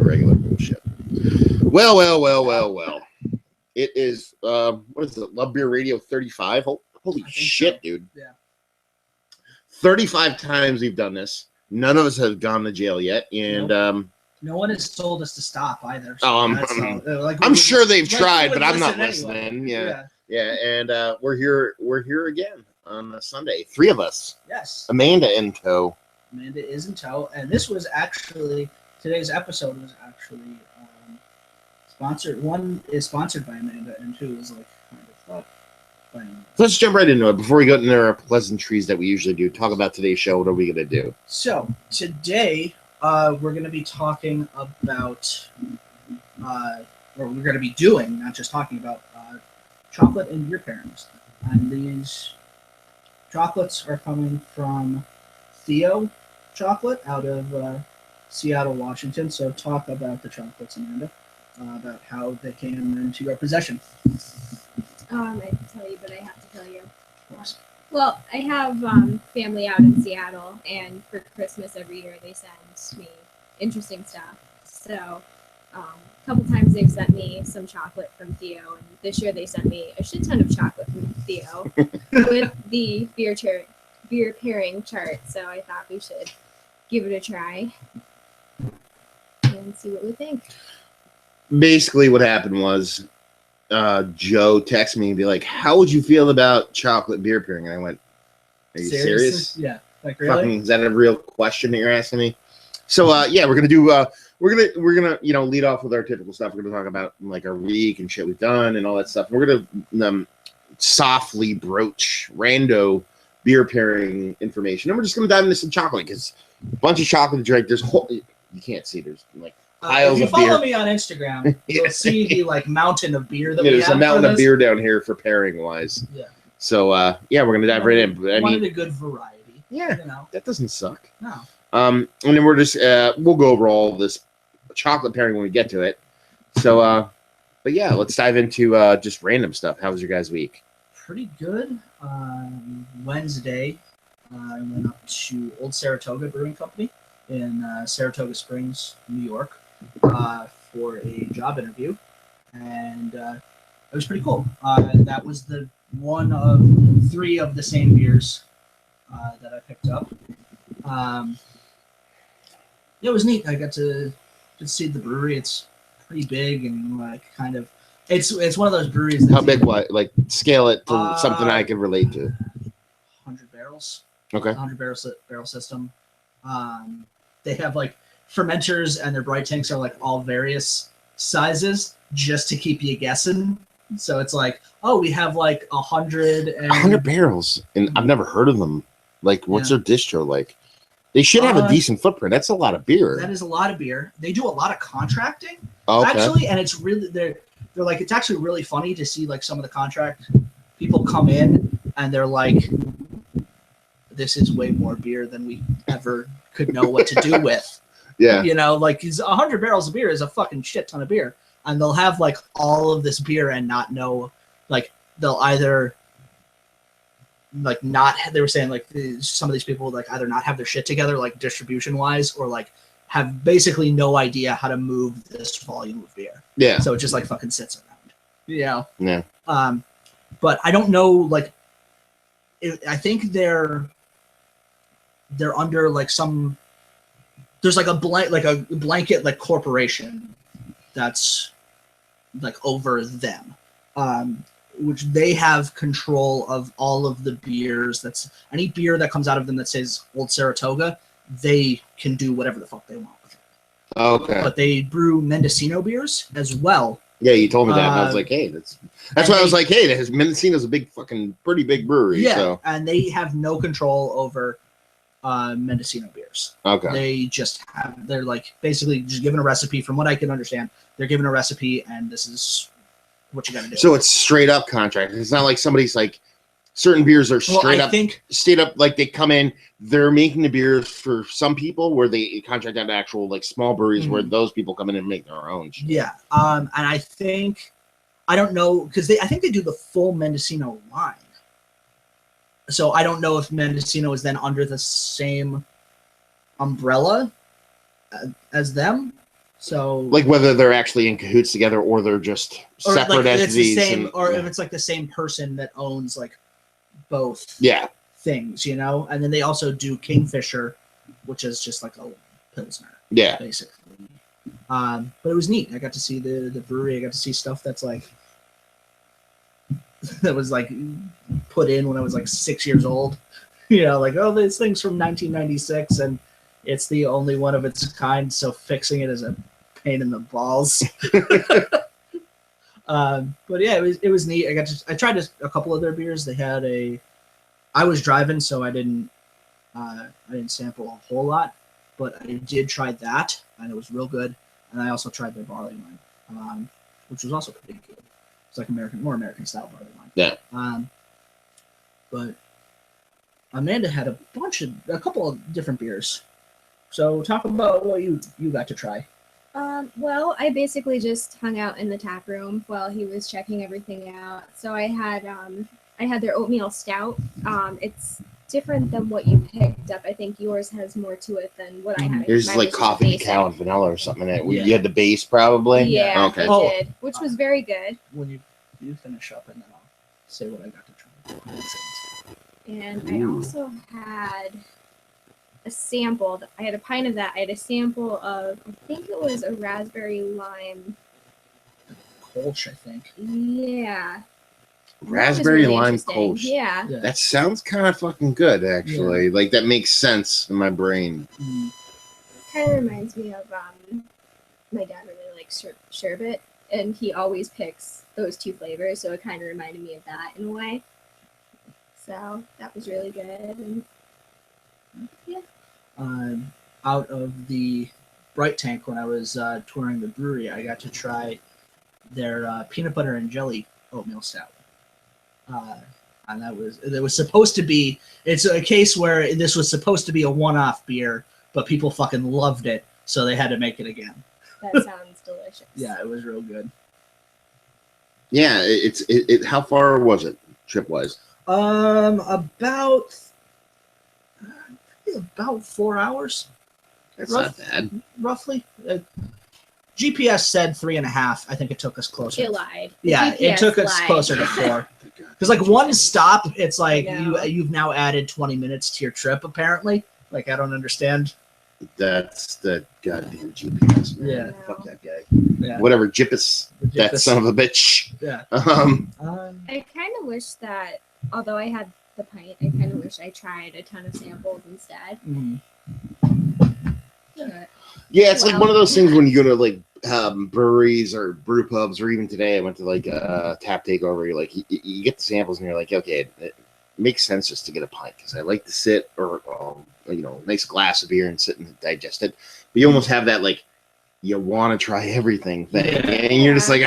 regular bullshit. Well. It is, what is it? Love Beer Radio 35? Holy shit, so. Dude. Yeah. 35 times we've done this. None of us have gone to jail yet. And, no one has told us to stop either. So I'm sure they've tried, but I'm not listening. Anyway. Yeah. And we're here again on a Sunday. 3 of us. Yes. Amanda in tow. Amanda is in tow, and this was actually today's episode was actually sponsored. 1 is sponsored by Amanda, and 2 is like kind of thought by Amanda. Let's jump right into it before we go into our pleasantries that we usually do. Talk about today's show. What are we going to do? So today we're going to be talking about, or we're going to be doing, not just talking about, chocolate and beer pairings. And these chocolates are coming from Theo Chocolate out of Seattle, Washington. So talk about the chocolates, Amanda, about how they came into your possession. I can tell you, but I have to tell you. Well, I have family out in Seattle, and for Christmas every year they send me interesting stuff. So a couple times they've sent me some chocolate from Theo, and this year they sent me a shit ton of chocolate from Theo with the beer pairing chart. So I thought we should give it a try and see what we think. Basically what happened was Joe texted me and be like, how would you feel about chocolate beer pairing? And I went, are you serious? Yeah. Like, really? Fucking, is that a real question that you're asking me? So yeah, we're gonna do we're gonna lead off with our typical stuff. We're gonna talk about like our week and shit we've done and all that stuff. We're gonna softly broach rando beer pairing information, and we're just gonna dive into some chocolate because a bunch of chocolate to drink. There's you can't see. There's like piles of beer. If you follow me on Instagram, you'll see the like mountain of beer that we have. There's a mountain of beer down here for pairing wise. Yeah. So yeah, we're gonna dive right in. I wanted a good variety. Yeah, that doesn't suck. No. And then we're just we'll go over all this chocolate pairing when we get to it. So but yeah, let's dive into just random stuff. How was your guys' week? Pretty good. Wednesday, I went up to Old Saratoga Brewing Company in Saratoga Springs, New York, for a job interview, and it was pretty cool. That was the one of 3 of the same beers that I picked up. It was neat. I got to see the brewery. It's pretty big and like kind of it's one of those breweries. How big? What? Like scale it to something I can relate to. 100 barrels. Okay. 100 barrel system. They have like fermenters, and their bright tanks are like all various sizes, just to keep you guessing. So it's like, oh, we have like 100 barrels, and I've never heard of them. Like, what's their distro like? They should have a decent footprint. That's a lot of beer. That is a lot of beer. They do a lot of contracting, okay. Actually, and it's really they're like, it's actually really funny to see like some of the contract people come in and they're like, this is way more beer than we ever could know what to do with. Yeah, you know, like 100 barrels of beer is a fucking shit ton of beer, and they'll have like all of this beer and not know, like they'll either. Like not, they were saying like some of these people like either not have their shit together like distribution wise, or like have basically no idea how to move this volume of beer. Yeah. So it just like fucking sits around. Yeah. Yeah. But I don't know. Like, I think they're under like some. There's like a blanket like corporation that's like over them. Which they have control of all of the beers. That's any beer that comes out of them that says Old Saratoga, they can do whatever the fuck they want with it. Okay. But they brew Mendocino beers as well. Yeah, you told me that. And I was like, hey, that's why I was like, hey, Mendocino's a pretty big brewery. Yeah, so. And they have no control over Mendocino beers. Okay. They just they're like basically just given a recipe. From what I can understand, they're given a recipe, and this is what you got to do. So it's straight up contract. It's not like somebody's like certain beers are straight up like they come in, they're making the beers for some people where they contract out actual like small breweries where those people come in and make their own shit. Yeah. And I think I don't know because I think they do the full Mendocino line. So I don't know if Mendocino is then under the same umbrella as them. So Like whether they're actually in cahoots together or they're just or separate like it's the entities. same, or if it's like the same person that owns like both yeah. things, you know. And then they also do Kingfisher, which is just like a pilsner, Yeah. basically. But it was neat. I got to see the brewery. I got to see stuff that's like that was like put in when I was like 6 years old. You know, like, oh, this thing's from 1996 and it's the only one of its kind, so fixing it is a pain in the balls. But yeah, it was neat. I tried a couple of their beers. They had I was driving, so I didn't sample a whole lot, but I did try that, and it was real good. And I also tried their barley wine, which was also pretty good. It's like more American style barley wine. Yeah. But Amanda had a couple of different beers. So talk about what you got to try. Well, I basically just hung out in the tap room while he was checking everything out. So I had their oatmeal stout. It's different than what you picked up. I think yours has more to it than what I had. There's Mine like was just coffee, basic. cacao, and vanilla or something in it. Yeah. You had the base probably? Yeah, Okay. I Oh. did, which was very good. When you finish up, and then I'll say what I got to try. And I also had a sample. I had a pint of that. I had a sample of, I think it was a raspberry lime. Kolsch, I think. Yeah. That was Raspberry really lime interesting. Kolsch. Yeah. Yeah. That sounds kind of fucking good, actually. Like that makes sense in my brain. Kind of reminds me of my dad really likes sherbet, and he always picks those two flavors, so it kind of reminded me of that in a way. So that was really good. And yeah. Out of the Bright Tank, when I was touring the brewery, I got to try their peanut butter and jelly oatmeal stout. And it was supposed to be, it's a case where this was supposed to be a one-off beer, but people fucking loved it, so they had to make it again. That sounds delicious. Yeah, it was real good. Yeah, it how far was it, trip-wise? About 4 hours. That's not bad. Roughly. GPS said 3.5. I think it took us closer. It lied. Yeah, it GPS took us lied. closer to 4. Because like one stop, it's like I know. you've now added 20 minutes to your trip. Apparently, like I don't understand. That's the goddamn GPS, man. Yeah. Fuck that guy. Yeah, Whatever, Jippus, that GPS. son of a bitch. Yeah. I kind of wish that, although I had the pint, I kind of wish I tried a ton of samples instead. Mm. But, Yeah, it's like Well. one of those things when you go to like breweries or brew pubs, or even today I went to like a tap takeover. You're like, you get the samples and you're like, okay, it makes sense just to get a pint because I like to sit or nice glass of beer and sit and digest it. But you almost have that like you want to try everything thing, and you're just like,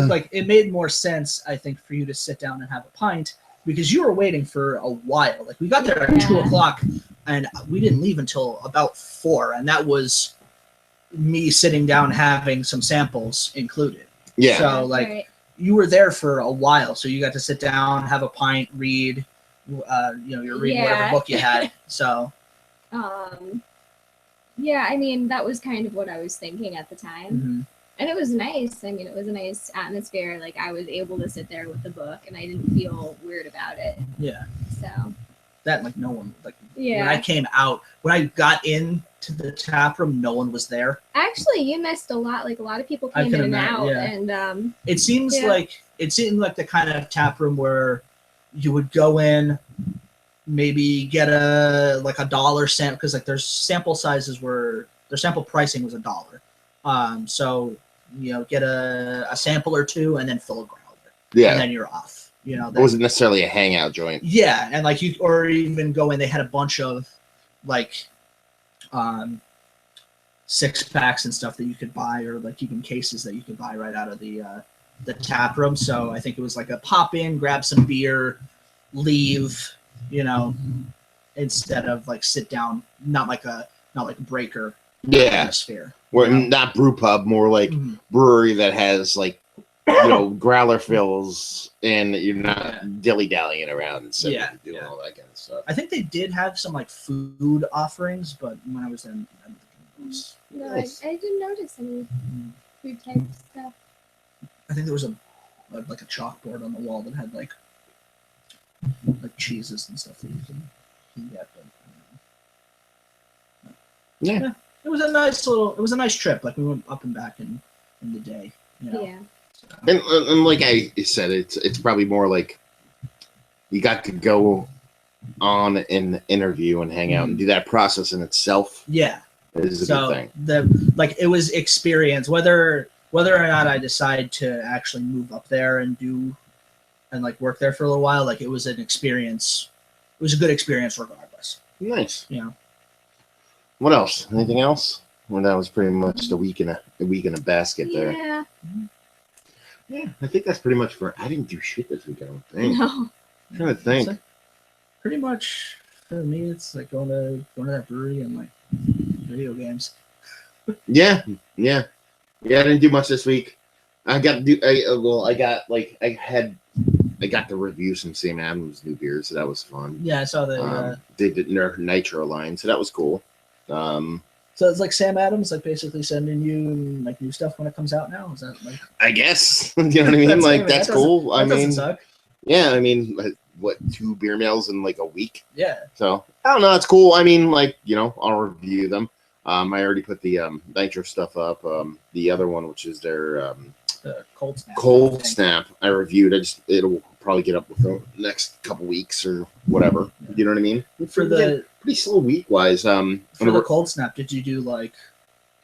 Like it made more sense, I think, for you to sit down and have a pint because you were waiting for a while. Like we got there at 2:00 and we didn't leave until about 4, and that was me sitting down having some samples included. yeah. So like right. you were there for a while, so you got to sit down, have a pint, read. You're reading whatever Yeah. book you had. So Yeah, I mean, that was kind of what I was thinking at the time. mhm. And it was nice. I mean, it was a nice atmosphere. Like, I was able to sit there with the book, and I didn't feel weird about it. Yeah, So, that like no one like yeah. when I came out, when I got into the tap room, no one was there. Actually, you missed a lot. Like, a lot of people I came can in and imagine, out. yeah. And, It seems Yeah. like the kind of tap room where you would go in, maybe get a dollar sample because like their sample pricing was $1. So get a sample or two and then fill a growler. Yeah. And then you're off. It wasn't necessarily a hangout joint. Yeah, and like or even go in. They had a bunch of like 6-packs and stuff that you could buy, or like even cases that you could buy right out of the tap room. So I think it was like a pop in, grab some beer, leave. Instead of like sit down, not like a breaker atmosphere. Where not brew pub, more like Mhm. brewery that has like growler fills, and you're not dilly dallying around and sitting and doing all that kind of stuff. I think they did have some like food offerings, but when I was in, I don't think No, Nice. I didn't notice any food type stuff. I think there was a chalkboard on the wall that had like cheeses and stuff that you can get. But, Yeah. it was a nice trip. Like we went up and back in the day. You know? Yeah. So, And like I said, it's probably more like you got to go on an interview and hang out and do that process in itself yeah. is a good thing. It was experience, whether or not I decide to actually move up there and like work there for a little while, like it was an experience. It was a good experience regardless. Nice. You know. What else? Anything else? Well, that was pretty much a week in a basket there. Yeah. Yeah, I think that's pretty much for. I didn't do shit this week. I don't think. No. I'm trying to think. So, pretty much for me, it's like going to that brewery and like video games. Yeah. I didn't do much this week. I got the reviews from Sam Adams' new beer, so that was fun. Yeah, I saw that. They did their Nitro line, so that was cool. So it's like Sam Adams, like basically sending you like new stuff when it comes out now. Is that like? I guess you know what I mean. Like that's cool. I mean, suck. yeah. I mean, what 2 beer mails in like a week? Yeah. So I don't know. It's cool. I mean, like I'll review them. I already put the Nitro stuff up. The other one, which is their The Cold Snap. Cold Snap, I reviewed. It'll probably get up within the next couple weeks or whatever. Yeah. You know what I mean? For the Pretty slow week wise. for the Cold Snap, did you do like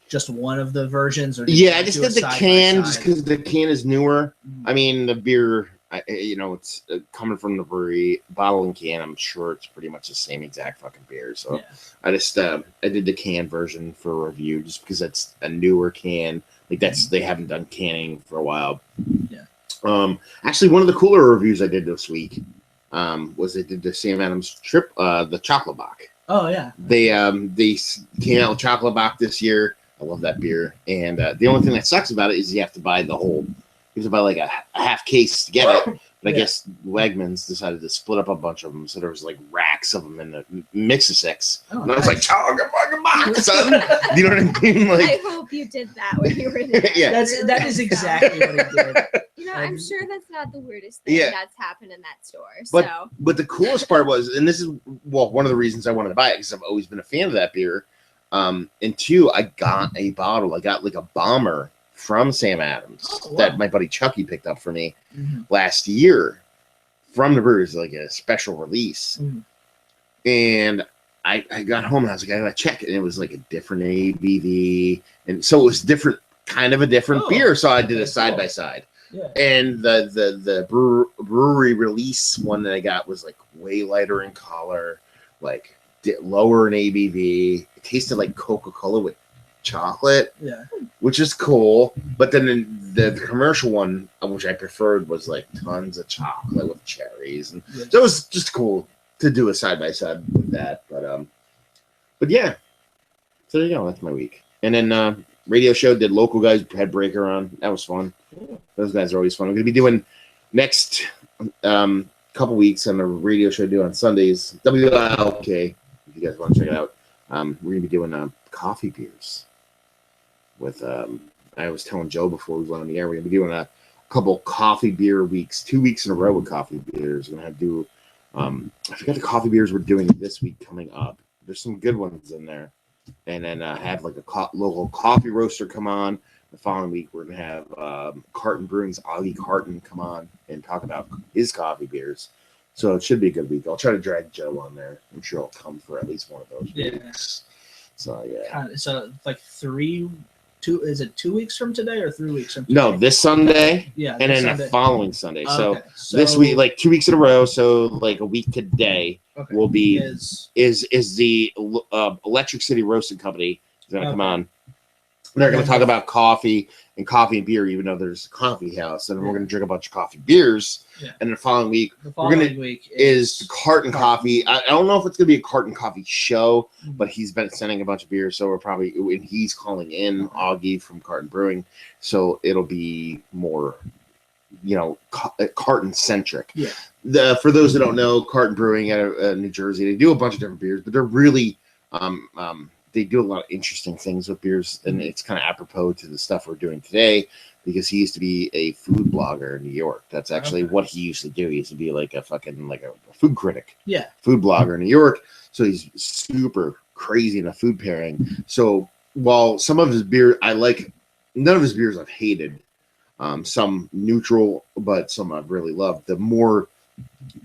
just one of the versions, or did Yeah, you I just do did a the side can by just side? because the can is newer. Mhm. I mean, the beer, it's coming from the brewery, bottle and can. I'm sure it's pretty much the same exact fucking beer. So Yeah. I just I did the can version for review just because that's a newer can. Like they haven't done canning for a while. Yeah. Actually, one of the cooler reviews I did this week was they did the Sam Adams trip, the chocolate bock. Oh yeah. They came out with chocolate bock this year. I love that beer, and the only thing that sucks about it is you have to buy the whole. You have to buy like a half case to get it. But I Yeah. guess Wegmans decided to split up a bunch of them, so there was like racks of them in the mix of 6. Oh, And I was like, nice. chocolate bock, son. You know what I mean? I Like, hope you did that when you were there. Yeah. that is exactly what he did. You know, I'm sure that's not the weirdest thing Yeah. that's happened in that store. But- So but the coolest part was, and this is one of the reasons I wanted to buy it because I've always been a fan of that beer. And 2, I got a bottle. I got like a bomber from Sam Adams Oh, wow. that my buddy Chucky picked up for me Mhm. last year from the brewery. It was like a special release. Mhm. And I got home and I was like, I gotta check it. And it was like a different ABV. And so it was kind of a different Oh, beer. So I did a that's side cool. by side. Yeah. And the brewery release one that I got was like way lighter in color, like lower in ABV. It tasted like Coca-Cola with chocolate, Yeah. which is cool. But then the commercial one, which I preferred, was like tons of chocolate with cherries, and Yeah. so it was just cool to do a side by side with that. But yeah. So there you go. That's my week. And then radio show did local guys had Breaker on. That was fun. Those guys are always fun. We're gonna be doing next couple weeks on the radio show due on Sundays. WLK. If you guys want to check it out, we're gonna be doing coffee beers. With I was telling Joe before we went on the air, we're gonna be doing a couple coffee beer weeks, 2 weeks in a row with coffee beers. We're gonna have to do. I forgot the coffee beers we're doing this week coming up. There's some good ones in there, and then have like a local coffee roaster come on. The following week, we're gonna have Carton Brewing's Augie Carton come on and talk about his coffee beers. So it should be a good week. I'll try to drag Joe on there. I'm sure he'll come for at least one of those Yeah. weeks. So yeah. So like 2 is it 2 weeks from today or 3 weeks from today? No, this Sunday Yeah. and this then Sunday. the following Sunday. Okay, So this week, like 2 weeks in a row. So like a week today okay, will be is is the Electric City Roasting Company is going to come Okay. on. They're going to talk about coffee and beer, even though there's a coffee house, and we're Yeah. going to drink a bunch of coffee beers. Yeah. And the following week the gonna- following week is the Carton Coffee. I don't know if it's going to be a Carton Coffee show, Mhm. but he's been sending a bunch of beers, so we're probably, and he's calling in Augie from Carton Brewing, so it'll be more, Carton centric. Yeah. For those that don't know, Carton Brewing out of New Jersey, they do a bunch of different beers, but they're really they do a lot of interesting things with beers, and it's kind of apropos to the stuff we're doing today because he used to be a food blogger in New York. That's actually what he used to do. He used to be like a food critic, food blogger in New York. So he's super crazy in a food pairing. So while some of his beer I like, none of his beers I've hated. Some neutral, but some I've really loved. The more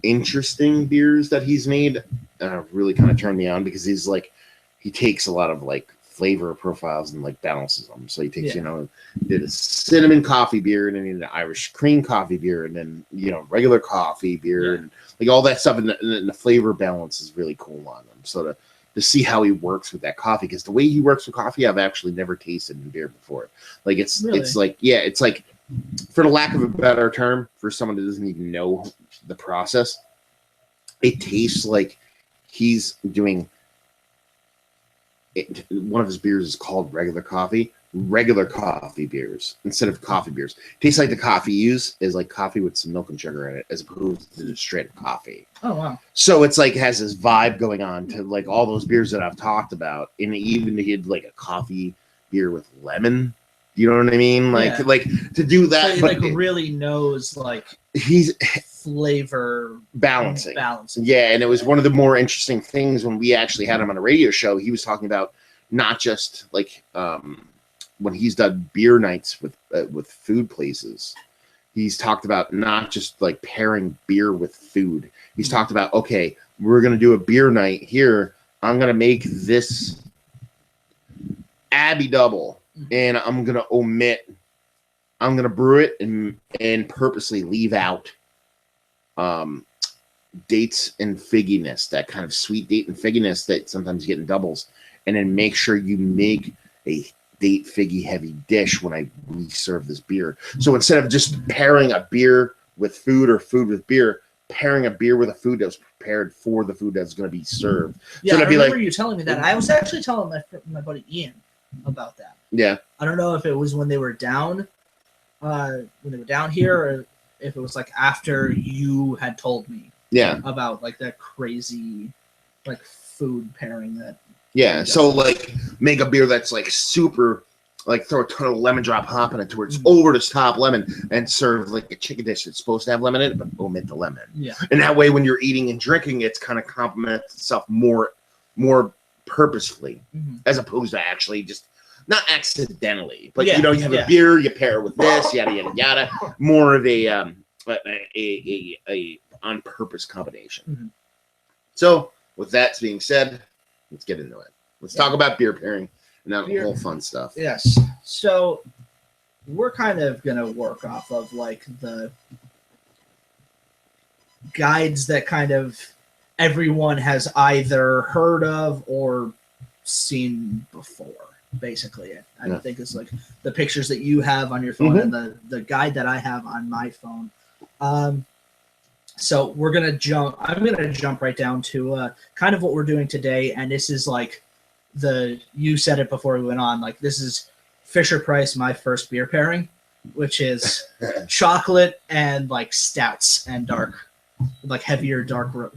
interesting beers that he's made really kind of turned me on because he takes a lot of like flavor profiles and like balances them. So he takes, did a cinnamon coffee beer and then he did an Irish cream coffee beer and then, regular coffee beer and like all that stuff. And the flavor balance is really cool on them. So to see how he works with that coffee, because the way he works with coffee, I've actually never tasted in beer before. Like it's like, for the lack of a better term, for someone that doesn't even know the process, it tastes like he's doing it. One of his beers is called regular coffee beers instead of coffee beers. It tastes like the coffee you use is like coffee with some milk and sugar in it as opposed to just straight coffee. Oh, wow. So it's like it has this vibe going on to like all those beers that I've talked about. And even he had like a coffee beer with lemon. You know what I mean? Like to do that, so he really knows he's flavor balancing. Yeah, and it was one of the more interesting things when we actually had him on a radio show. He was talking about not just like when he's done beer nights with food places. He's talked about not just like pairing beer with food. He's talked about, okay, we're gonna do a beer night here. I'm gonna make this Abbey double. And I'm gonna brew it and purposely leave out dates and figginess, that kind of sweet date and figginess that sometimes you get in doubles, and then make sure you make a date figgy heavy dish when we serve this beer. So instead of just pairing a beer with food or food with beer, pairing a beer with a food that was prepared for the food that's going to be served. Yeah, so I remember you telling me that. I was actually telling my buddy Ian about that. Yeah. I don't know if it was when they were down here, or if it was like after you had told me. Yeah. About like that crazy like food pairing that. Yeah. So like make a beer that's like super, like throw a ton of lemon drop hop in it to where it's over the top lemon and serve like a chicken dish that's supposed to have lemon in it, but omit the lemon. Yeah. And that way when you're eating and drinking, it's kind of complements itself more purposefully, as opposed to actually just not accidentally, but you have a beer, you pair it with this, yada yada yada. More of a on purpose combination. So with that being said, let's get into it. Let's talk about beer pairing and that whole fun stuff. Yes. So we're kind of gonna work off of like the guides that kind of everyone has either heard of or seen before, basically. I think it's like the pictures that you have on your phone and the guide that I have on my phone. So I'm gonna jump right down to kind of what we're doing today, and this is like you said it before we went on, like this is Fisher Price my first beer pairing, which is chocolate and like stouts and heavier darker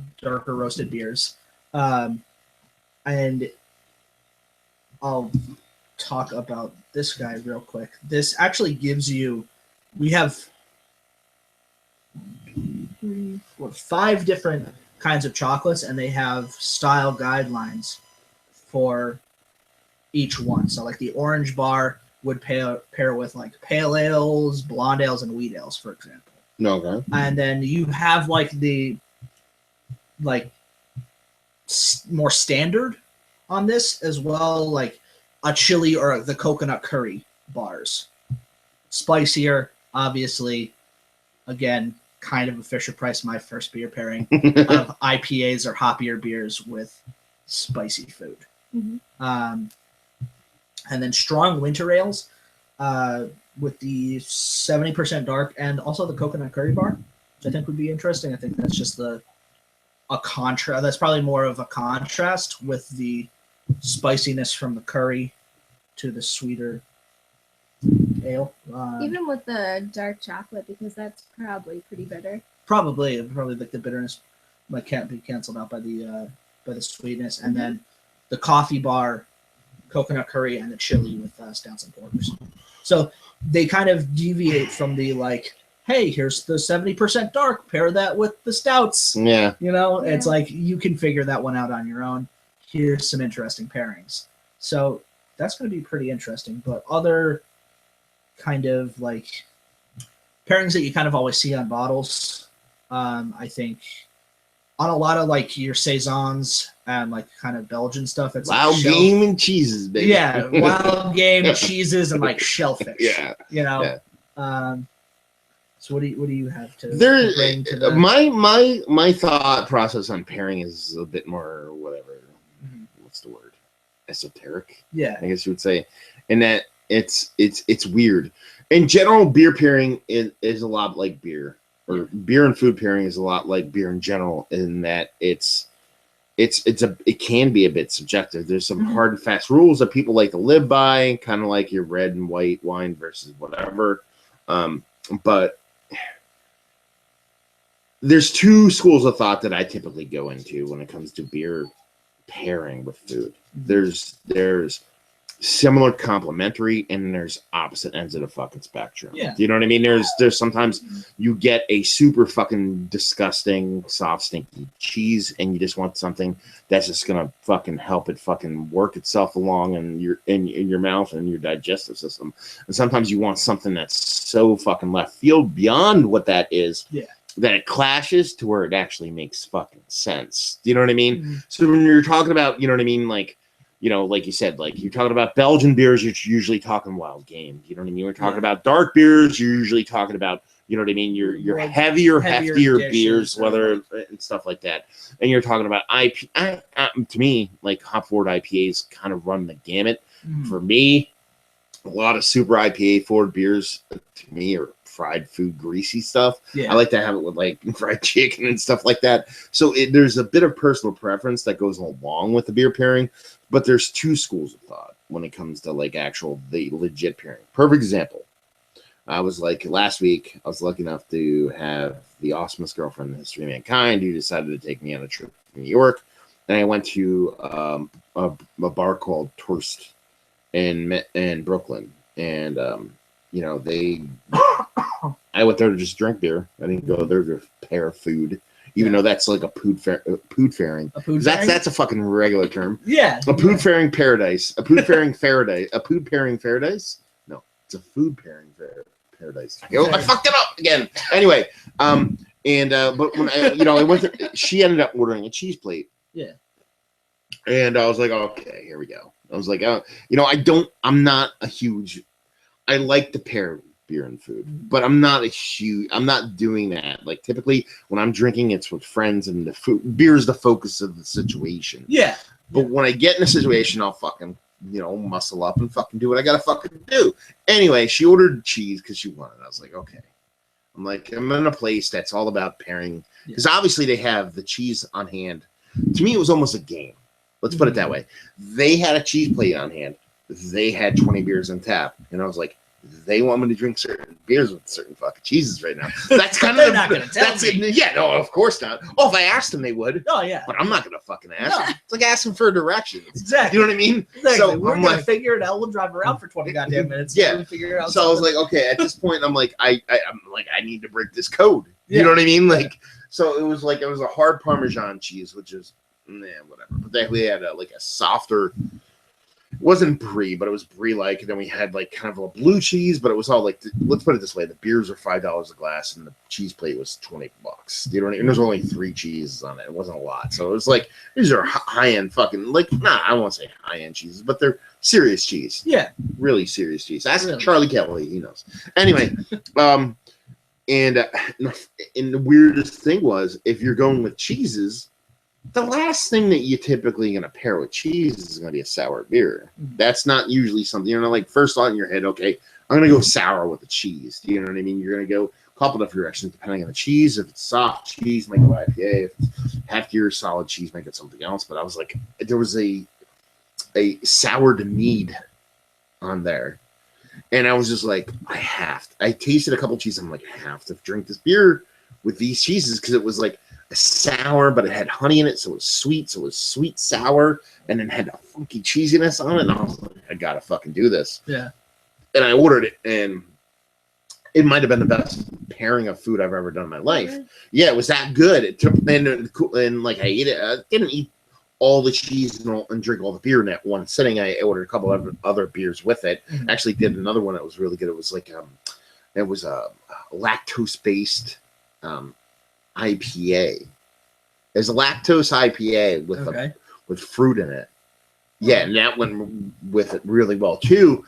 roasted beers. And I'll talk about this guy real quick. This actually gives you, we have 5 different kinds of chocolates, and they have style guidelines for each one. So like the orange bar would pair with like pale ales, blonde ales, and wheat ales, for example. Okay. And then you have like the more standard on this as well, like a chili or the coconut curry bars. Spicier, obviously. Again, kind of a Fisher Price my first beer pairing of IPAs or hoppier beers with spicy food. And then strong winter ales with the 70% dark and also the coconut curry bar, which I think would be interesting. I think that's just a contrast. That's probably more of a contrast with the spiciness from the curry to the sweeter ale. Even with the dark chocolate, because that's probably pretty bitter. Probably like the bitterness can't be canceled out by the sweetness. And then the coffee bar coconut curry and the chili with stouts and porters. So they kind of deviate from the like, hey, here's the 70% dark, pair that with the stouts. Yeah. You know, Yeah. it's like you can figure that one out on your own. Here's some interesting pairings. So that's going to be pretty interesting. But other kind of like pairings that you kind of always see on bottles, I think on a lot of like your saisons and like kind of Belgian stuff. It's Wild like game and cheeses, baby. Yeah, wild game, cheeses, and like shellfish. Yeah. You know. Yeah. So what do you have to There, bring to the my thought process on pairing is a bit more whatever. What's the word? Esoteric. Yeah. I guess you would say, and that it's weird. In general, beer pairing is a lot like beer, or beer and food pairing is a lot like beer in general, in that it can be a bit subjective. There's some hard and fast rules that people like to live by, kind of like your red and white wine versus whatever. But there's two schools of thought that I typically go into when it comes to beer pairing with food. There's similar complementary, and there's opposite ends of the fucking spectrum. Yeah. You know what I mean? There's sometimes you get a super fucking disgusting, soft, stinky cheese, and you just want something that's just gonna fucking help it fucking work itself along in your mouth and your digestive system. And sometimes you want something that's so fucking left field beyond what that is. Yeah. That it clashes to where it actually makes fucking sense. Do you know what I mean? So when you're talking about, you know what I mean, like, you know, like you said, like you're talking about Belgian beers, you're usually talking wild game. You know what I mean? We're talking about dark beers, you're usually talking about, you know what I mean, your heavier, heftier beers, whether and stuff like that. And you're talking about to me, like hop forward IPAs kind of run the gamut. For me, a lot of super IPA forward beers to me are fried food, greasy stuff. Yeah. I like to have it with like fried chicken and stuff like that. So there's a bit of personal preference that goes along with the beer pairing, but there's two schools of thought when it comes to like the legit pairing. Perfect example. I was like last week, I was lucky enough to have the awesomest girlfriend in the history of mankind who decided to take me on a trip to New York. And I went to a bar called Torst in Brooklyn. And, you know, I went there to just drink beer. I didn't go there to pair food, even though that's like a pood fairing. That's a fucking regular term. Yeah. A pood fairing paradise. A pood fairing paradise. A pood pairing paradise? No, it's a food pairing paradise. I fucked it up again. Anyway, but when I went there, she ended up ordering a cheese plate. Yeah. And I was like, okay, here we go. I was like, I like to pair beer and food, but I'm not doing that. Like typically when I'm drinking, it's with friends, and the food, beer is the focus of the situation. Yeah. But when I get in a situation, I'll fucking, muscle up and fucking do what I gotta fucking do. Anyway, she ordered cheese because she wanted it. I was like, okay. I'm in a place that's all about pairing, because obviously they have the cheese on hand. To me, it was almost a game. Let's put it that way. They had a cheese plate on hand. They had 20 beers on tap. And I was like, they want me to drink certain beers with certain fucking cheeses right now. That's kind of not gonna tell me. Yeah, no, of course not. Oh, if I asked them, they would. Oh, yeah. But I'm not going to fucking ask. No. It's like asking for directions. Exactly. You know what I mean? Exactly. So we're I'm going to like, figure it out. We'll drive around for 20 goddamn minutes. Yeah. And figure out so I was like, okay, at this point, I'm like, I'm like, I need to break this code. You know what I mean? Like, so it was a hard Parmesan cheese, which is, whatever. But then we had a softer, it wasn't brie, but it was brie-like. And then we had like kind of a blue cheese, but it was all like, let's put it this way: the beers are $5 a glass, and the cheese plate was $20. You know what I mean? And there's only 3 cheeses on it. It wasn't a lot, so it was like these are high-end fucking I won't say high-end cheeses, but they're serious cheese. Yeah, really serious cheese. Ask Charlie Kelly, he knows. Anyway, and the weirdest thing was, if you're going with cheeses, the last thing that you typically going to pair with cheese is going to be a sour beer. That's not usually something, like first thought in your head, okay, I'm going to go sour with the cheese. You know what I mean? You're going to go a couple of directions depending on the cheese. If it's soft cheese, might go IPA. If it's heftier, solid cheese, might get something else. But I was like, there was a soured mead on there. And I was just like, I tasted a couple cheeses. I'm like, I have to drink this beer with these cheeses, because it was like, sour, but it had honey in it, so it was sweet. So it was sweet sour, and then had a funky cheesiness on it. And I was like, I gotta fucking do this. Yeah. And I ordered it, and it might have been the best pairing of food I've ever done in my life. Really? Yeah, it was that good. It took and like I ate it. I didn't eat all the cheese and drink all the beer in that one sitting. I ordered a couple of other beers with it. Mhm. Actually, did another one that was really good. It was like it was a lactose based IPA. There's a lactose IPA with fruit in it. Yeah, and that went with it really well too.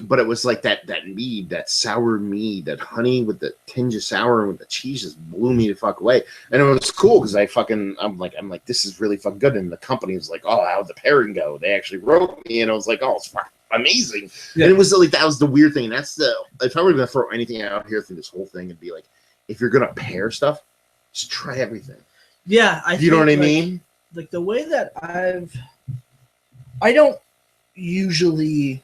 But it was like that mead, that sour mead, that honey with the tinge of sour and with the cheese just blew me the fuck away. And it was cool because I'm like, this is really fucking good. And the company was like, oh, how'd the pairing go? They actually wrote me, and I was like, oh, it's fucking amazing. Yeah. And it was like, that was the weird thing. And that's if I were going to throw anything out here through this whole thing, it'd be like, if you're going to pair stuff, just try everything. Yeah, You know what I mean? Like the way that I don't usually,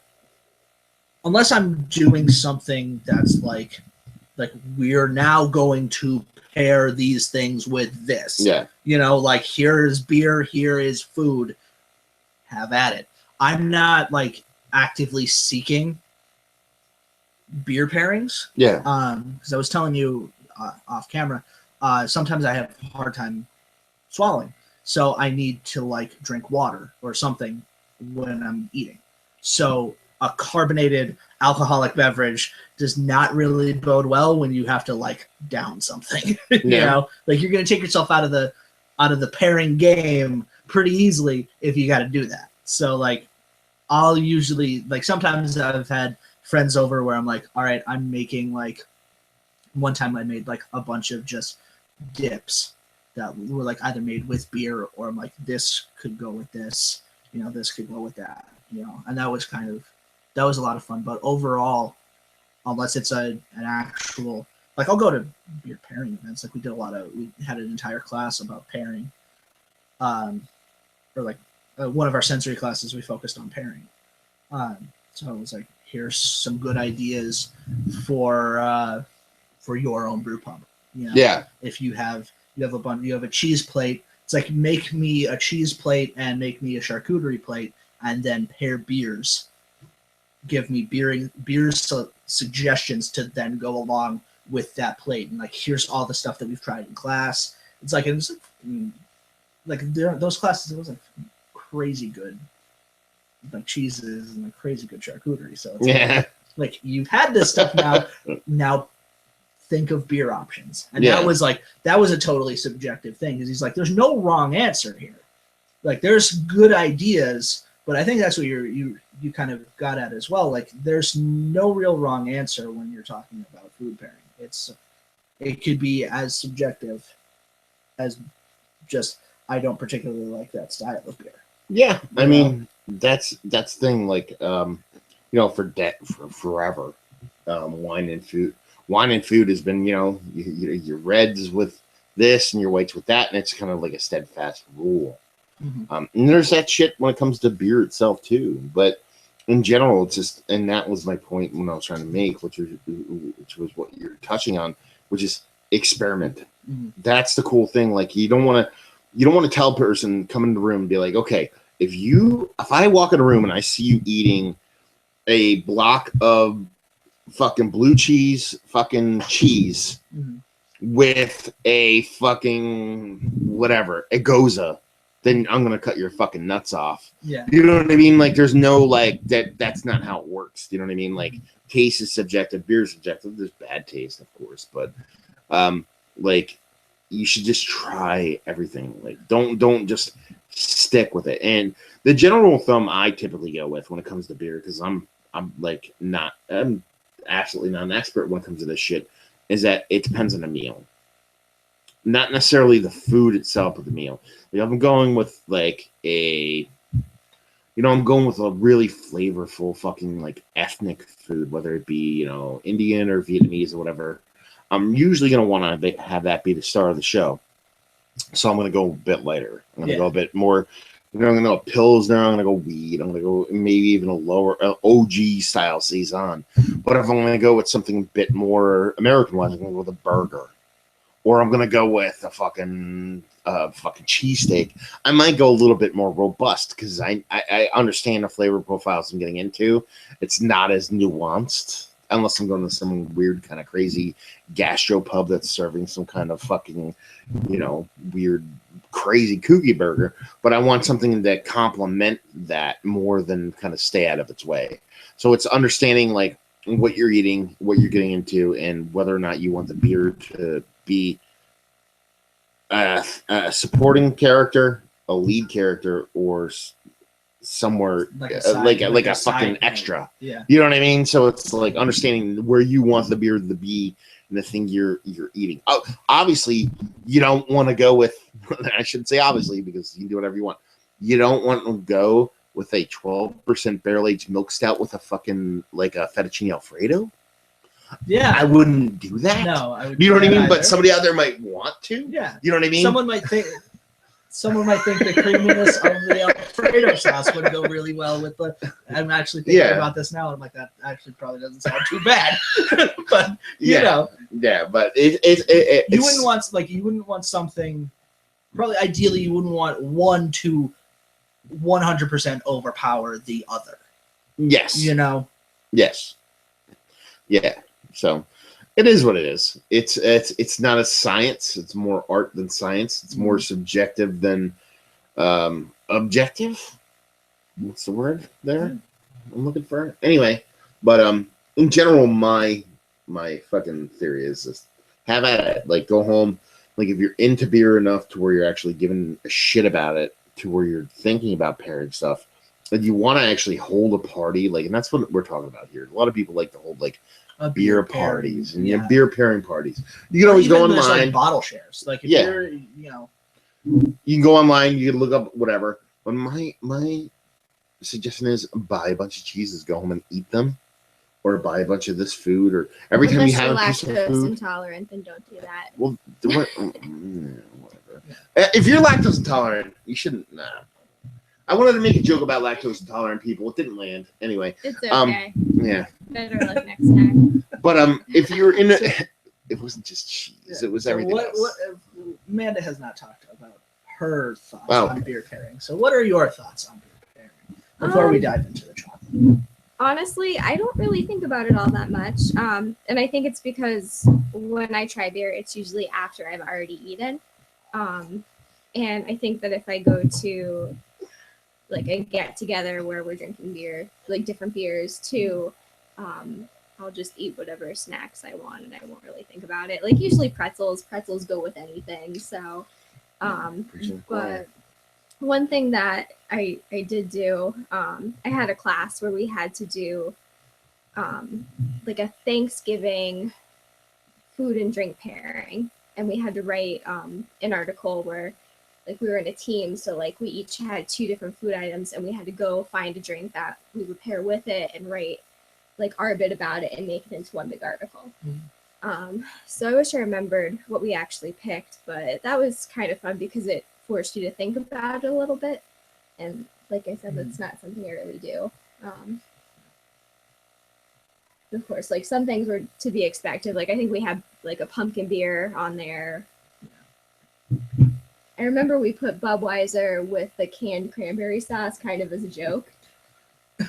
unless I'm doing something that's like we're now going to pair these things with this. Yeah. You know, like here is beer, here is food. Have at it. I'm not like actively seeking beer pairings. Yeah. Because I was telling you off camera, sometimes I have a hard time swallowing, so I need to like drink water or something when I'm eating. So a carbonated alcoholic beverage does not really bode well when you have to like down something. You know, like you're gonna take yourself out of the pairing game pretty easily if you got to do that. So like I'll usually, like, sometimes I've had friends over where I'm like, all right, I'm making like, one time I made like a bunch of just dips that were like either made with beer or I'm like, this could go with this, you know, this could go with that, you know, and that was a lot of fun. But overall, unless it's an actual, like, I'll go to beer pairing events. Like we had an entire class about pairing, or like one of our sensory classes, we focused on pairing. So it was like, here's some good ideas for your own brew pub. You know? Yeah. If you have a cheese plate, it's like, make me a cheese plate and make me a charcuterie plate, and then pair beers. Give me beer suggestions to then go along with that plate, and like, here's all the stuff that we've tried in class. It's like, those classes, it was like crazy good, like cheeses and like crazy good charcuterie. So it's like you've had this stuff now. Now think of beer options, and that was a totally subjective thing, because he's like, there's no wrong answer here. Like, there's good ideas, but I think that's what you kind of got at as well. Like, there's no real wrong answer when you're talking about food pairing. It could be as subjective as just, I don't particularly like that style of beer. Yeah, I mean, that's the thing. Like, you know, for forever, wine and food has been, you know, your reds with this and your whites with that, and it's kind of like a steadfast rule. Mm-hmm. And there's that shit when it comes to beer itself too. But in general, it's just, and that was my point when I was trying to make, which was what you're touching on, which is experiment. Mm-hmm. That's the cool thing. Like, you don't want to tell a person, come in the room and be like, okay, if I walk in a room and I see you eating a block of fucking blue cheese fucking cheese mm-hmm. with a fucking whatever, a goza, then I'm gonna cut your fucking nuts off. Yeah. You know what I mean? Like, there's no, like, that's not how it works. You know what I mean? Like, taste is subjective, beer is subjective. There's bad taste, of course, but like, you should just try everything. Like, don't just stick with it. And the general thumb I typically go with when it comes to beer, because I'm absolutely not an expert when it comes to this shit, is that it depends on the meal. Not necessarily the food itself, but the meal. Like, I'm going with like I'm going with a really flavorful fucking like ethnic food, whether it be, you know, Indian or Vietnamese or whatever. I'm usually going to want to have that be the star of the show. So I'm going to go a bit lighter. I'm going to go a bit more. I'm going to go Pilsner. I'm going to go weed. I'm going to go maybe even a lower OG style Saison. But if I'm going to go with something a bit more American-wise, I'm going to go with a burger or I'm gonna go with a fucking cheesesteak, I might go a little bit more robust because I understand the flavor profiles I'm getting into. It's not as nuanced unless I'm going to some weird kind of crazy gastropub that's serving some kind of fucking, weird crazy kooky burger. But I want something that complement that more than kind of stay out of its way. So it's understanding like what you're eating, what you're getting into, and whether or not you want the beer to be a supporting character, a lead character, or somewhere like a fucking extra. Yeah, you know what I mean. So it's like understanding where you want the beer to be and the thing you're eating. Oh, obviously, you don't want to go with. I shouldn't say obviously because you can do whatever you want. You don't want to go with a 12% barrel aged milk stout with a fucking like a fettuccine Alfredo. Yeah, I wouldn't do that. No, I would. You know what I mean? Either. But somebody out there might want to. Yeah, you know what I mean. Someone might think the creaminess of the Alfredo sauce would go really well with the. I'm actually thinking about this now. I'm like, that actually probably doesn't sound too bad. But you know, yeah. But you wouldn't want something. Probably, ideally, you wouldn't want one to 100% overpower the other. Yes. Yes. Yeah. So it is what it is. It's not a science. It's more art than science. It's more subjective than objective. What's the word there? I'm looking for. Anyway, but in general, my fucking theory is just have at it. Like go home. Like if you're into beer enough to where you're actually giving a shit about it, to where you're thinking about pairing stuff, and you want to actually hold a party, like, and that's what we're talking about here. A lot of people like to hold like beer parties and beer pairing parties. You can always go online. Like bottle shares, like if you're, you can go online. You can look up whatever. But my suggestion is buy a bunch of cheeses, go home and eat them, or buy a bunch of this food, or every time you have a piece of food. Lactose intolerant, then don't do that. Well, whatever. If you're lactose intolerant, you shouldn't. Nah. I wanted to make a joke about lactose intolerant people. It didn't land. Anyway. It's okay. Yeah. Better luck next time. But if you're in it wasn't just cheese. It was everything else. Amanda has not talked about her thoughts on beer pairing. So what are your thoughts on beer pairing before we dive into the chocolate? Honestly, I don't really think about it all that much. And I think it's because when I try beer, it's usually after I've already eaten. And I think that if I go to like a get together where we're drinking beer, like different beers too, I'll just eat whatever snacks I want and I won't really think about it. Like usually pretzels go with anything. So, but one thing that I did do, I had a class where we had to do like a Thanksgiving food and drink pairing, and we had to write an article where like we were in a team, so like we each had 2 different food items and we had to go find a drink that we would pair with it and write like our bit about it and make it into one big article. So I wish I remembered what we actually picked, but that was kind of fun because it forced you to think about it a little bit. And like I said, that's not something I really do. Of course, like some things were to be expected. Like I think we had like a pumpkin beer on there. I remember we put Budweiser with the canned cranberry sauce kind of as a joke.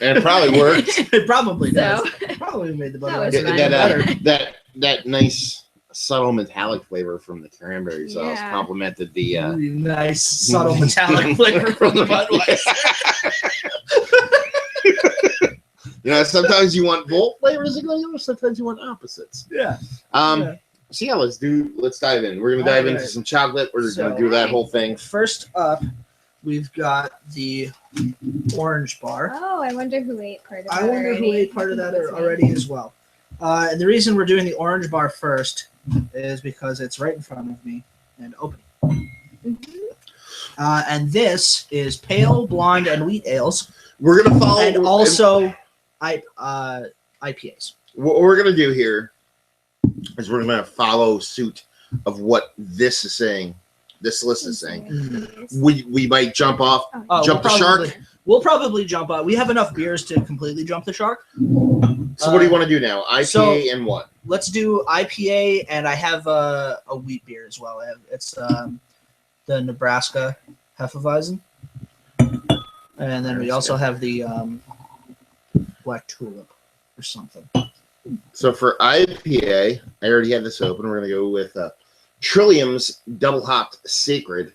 And it probably worked. It probably does. So, it probably made the Budweiser better. That nice subtle metallic flavor from the cranberry sauce complemented the nice subtle metallic flavor from the Budweiser. Sometimes you want both flavors, sometimes you want opposites. Yeah. So yeah, let's dive in. We're gonna dive into some chocolate. We're gonna do that whole thing. First up, we've got the orange bar. Oh, I wonder who ate part of that. I wonder who ate part of that already as well. And the reason we're doing the orange bar first is because it's right in front of me and open. And this is pale, blonde, and wheat ales. We're gonna follow, and also IPAs. What we're gonna do here is we're gonna follow suit of what this is saying. This list is saying. We might jump the shark. We'll probably jump up. We have enough beers to completely jump the shark. So what do you want to do now? IPA and what? Let's do IPA, and I have a wheat beer as well. It's the Nebraska Hefeweizen, and then we also have the Black Tulip or something. So for IPA, I already had this open. We're gonna go with Trillium's Double Hopped Sacred.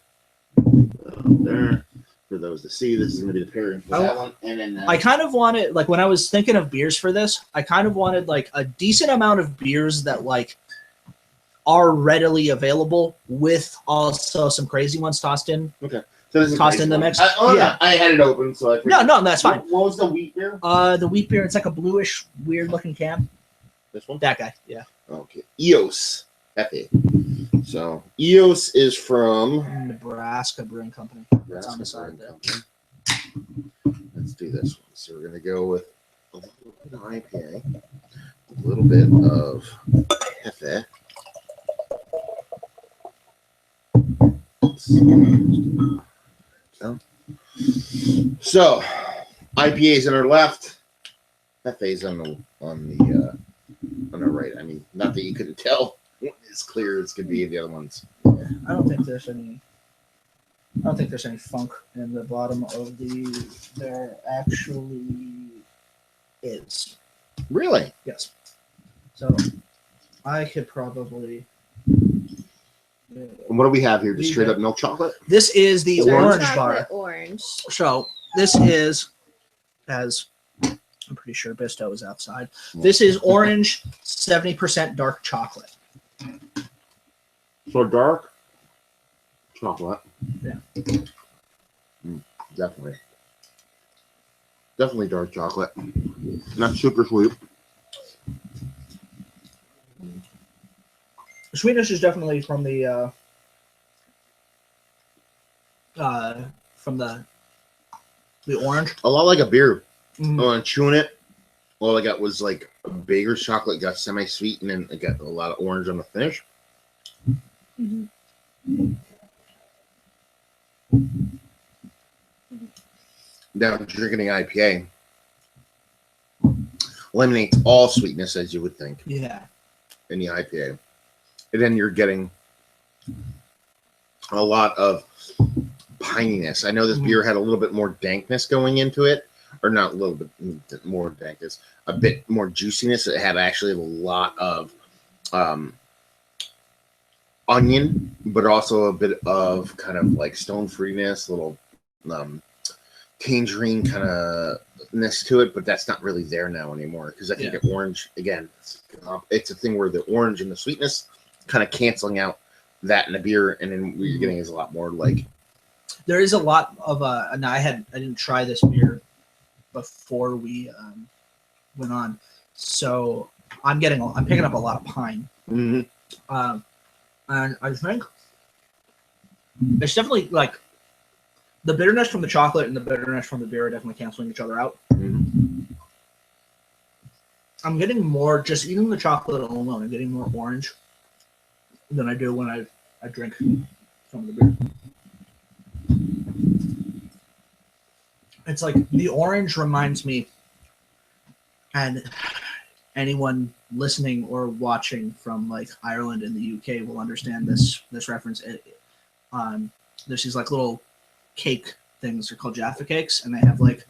There. For those to see, this is going to be the pairing for that one. And then I kind of wanted, like, when I was thinking of beers for this, I kind of wanted like a decent amount of beers that like are readily available with also some crazy ones tossed in. Okay, so this is tossed in the mix. Yeah, I had it open, so I no, that's fine. What was the wheat beer? The wheat beer. It's like a bluish, weird looking can. This one. That guy. Yeah. Okay. EOS. F-A. So EOS is from Nebraska Brewing Company. It's on the side there. Let's do this one. So we're gonna go with a little bit of IPA, a little bit of Hefe. So IPA's on our left, Hefe's on our right. I mean, not that you couldn't tell. It's clear as could be the other ones. Yeah, I don't think there's any funk in the bottom of the. There actually is. Really? Yes. So I could probably. And what do we have here? Just straight up milk chocolate? This is the orange bar. Chocolate orange. So this is, as I'm pretty sure Bisto is outside. This is orange, 70% dark chocolate. So dark chocolate. Yeah. Definitely. Definitely dark chocolate. Not super sweet. The sweetness is definitely from the orange. A lot like a beer. Mm. On chewing it, all I got was like a Baker's chocolate, got semi-sweet, and then it got a lot of orange on the finish. Mm-hmm. Now, drinking the IPA eliminates all sweetness, as you would think, Yeah. in the IPA. And then you're getting a lot of pininess. I know this beer had a little bit more dankness going into it, or not a little bit more dankness, a bit more juiciness. It had actually a lot of onion, but also a bit of kind of like stone freeness, little tangerine kind of ness to it, but that's not really there now anymore because I think the orange, again, it's a thing where the orange and the sweetness kind of canceling out that in the beer, and then what you're getting is a lot more like. There is a lot of and I didn't try this beer before we went on, so I'm picking up a lot of pine. Mm-hmm. And I think it's definitely like the bitterness from the chocolate and the bitterness from the beer are definitely canceling each other out. Mm-hmm. I'm getting more, just eating the chocolate alone, I'm getting more orange than I do when I drink some of the beer. It's like the orange reminds me, and anyone listening or watching from like Ireland and the UK will understand this reference. There's these like little cake things, they're called Jaffa cakes, and they have like,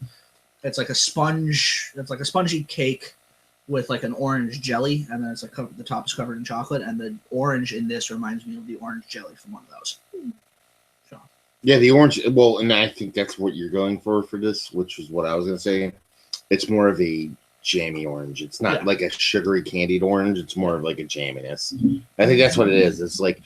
it's like a spongy cake with like an orange jelly, and then it's like the top is covered in chocolate, and the orange in this reminds me of the orange jelly from one of those. So. Yeah, the orange. Well, and I think that's what you're going for this, which is what I was going to say. It's more of a jammy orange. It's not like a sugary candied orange. It's more of like a jamminess. I think that's what it is. It's like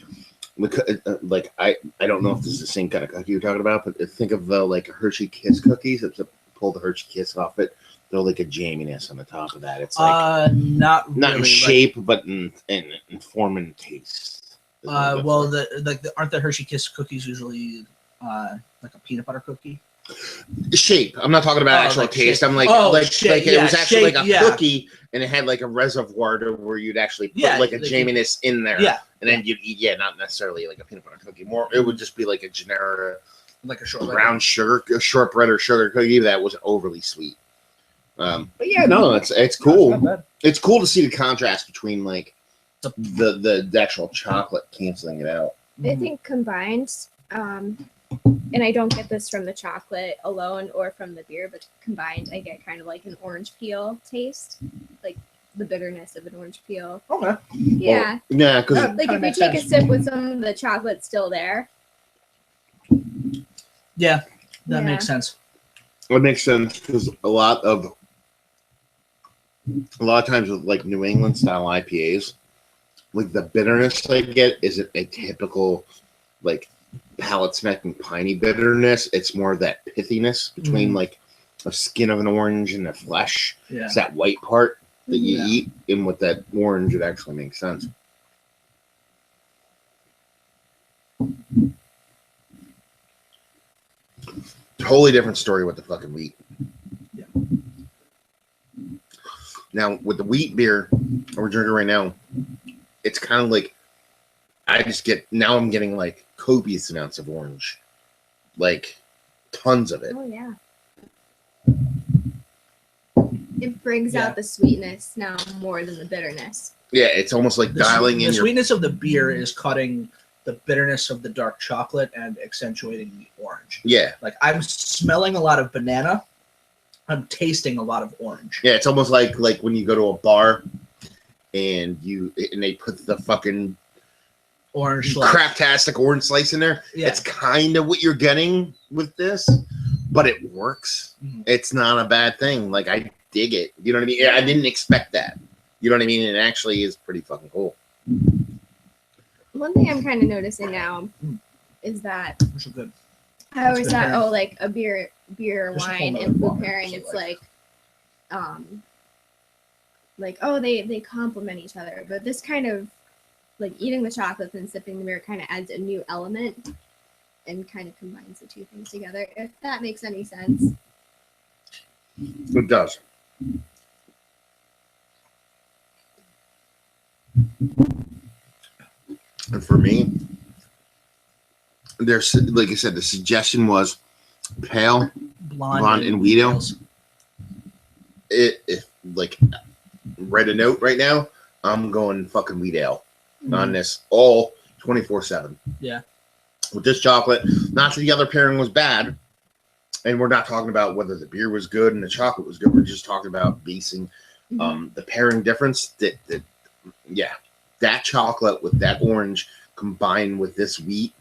I don't know if this is the same kind of cookie you're talking about, but think of the like Hershey Kiss cookies. If you pull the Hershey Kiss off it, they're like a jamminess on the top of that. It's like not really, in shape, but in form and taste. Well, aren't the Hershey Kiss cookies usually like a peanut butter cookie? Shape. I'm not talking about actual like taste. Shape. I'm like, it was actually like a cookie, and it had like a reservoir to where you'd actually put like a jamminess in there. Yeah. And then you'd eat, not necessarily like a peanut butter cookie. More, it would just be like a generic, Like a shortbread. brown sugar, shortbread or sugar cookie that wasn't overly sweet. But yeah, no, it's cool. Not bad. It's cool to see the contrast between like the actual chocolate canceling it out. I think combined, and I don't get this from the chocolate alone or from the beer, but combined, I get kind of like an orange peel taste, like the bitterness of an orange peel. Okay. Yeah. Yeah, because Yeah. Like if you take a sip with some of the chocolate still there. Yeah, that Yeah. makes sense. it makes sense because a lot of times with like New England style IPAs, like the bitterness I get isn't a typical like palate smacking piney bitterness. It's more of that pithiness between like the skin of an orange and the flesh. Yeah. It's that white part that you Yeah. eat, and with that orange, it actually makes sense. Totally different story with the fucking wheat. Yeah. Now with the wheat beer we're drinking right now, it's kind of like I'm getting like copious amounts of orange, like tons of it. Oh yeah. It brings Yeah. out the sweetness now more than the bitterness. Yeah, it's almost like dialing the in your. sweetness of the beer is cutting the bitterness of the dark chocolate and accentuating the orange. Yeah, Like I'm smelling a lot of banana. I'm tasting a lot of orange. yeah, it's almost like when you go to a bar, and they put the fucking Orange slice. craptastic orange slice in there. Yeah. It's kind of what you're getting with this, but it works. Mhm. It's not a bad thing. Like I dig it. You know what I mean? I didn't expect that. You know what I mean? It actually is pretty fucking cool. One thing I'm kind of noticing now is that Which is good. I always good thought, pairing. like a beer, There's a whole wine, nother and food bar, pairing. so, It's like oh they complement each other, but this kind of like eating the chocolate and sipping the beer kind of adds a new element and kind of combines the two things together. If that makes any sense. It does. And for me, there's like I said, the suggestion was pale. Blonde and wheat ale. It like write a note right now. I'm going fucking wheat ale on this all 24/7. Yeah. With this chocolate, not that the other pairing was bad, and we're not talking about whether the beer was good and the chocolate was good. We're just talking about basing the pairing difference. That chocolate with that orange combined with this wheat,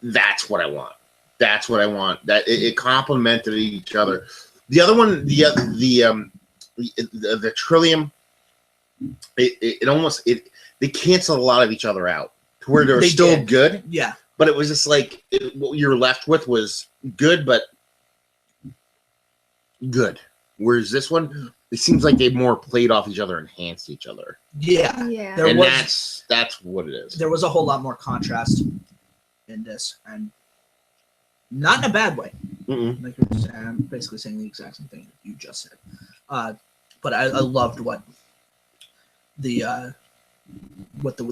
that's what I want. That's what I want. That it complemented each other. The other one, the Trillium, it almost they cancel a lot of each other out to where they're They still did. good, Yeah. but it was just like what you're left with was good, but good. Whereas this one, it seems like they more played off each other, enhanced each other, Yeah. Yeah. There and was- that's what it is. There was a whole lot more contrast in this, and not in a bad way. Mm-mm. Like you're saying, I'm basically saying the exact same thing you just said. But I loved what the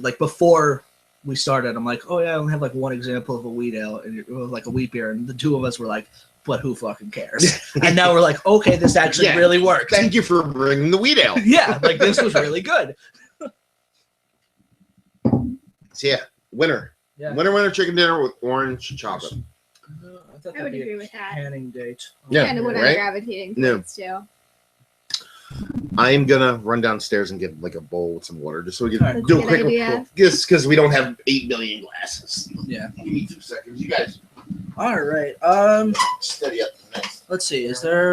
like before we started. I'm like, oh yeah, I only have like one example of a wheat ale and like a wheat beer, and the two of us were like, but who fucking cares? And now we're like, okay, this actually Yeah. really worked. Thank you for bringing the wheat ale. Yeah, like this was really good. So yeah, winner. Yeah. Winner chicken dinner with orange chocolate. I thought I would that'd be agree a with that. canning date. Yeah, Kind of what right? I'm gravitating No. towards too. I am gonna run downstairs and get like a bowl with some water just so we can Alright, do a Good quick idea. just because we don't have 8 million glasses. Yeah. Give me 2 seconds. You guys All right. steady up next. Let's see. Is there?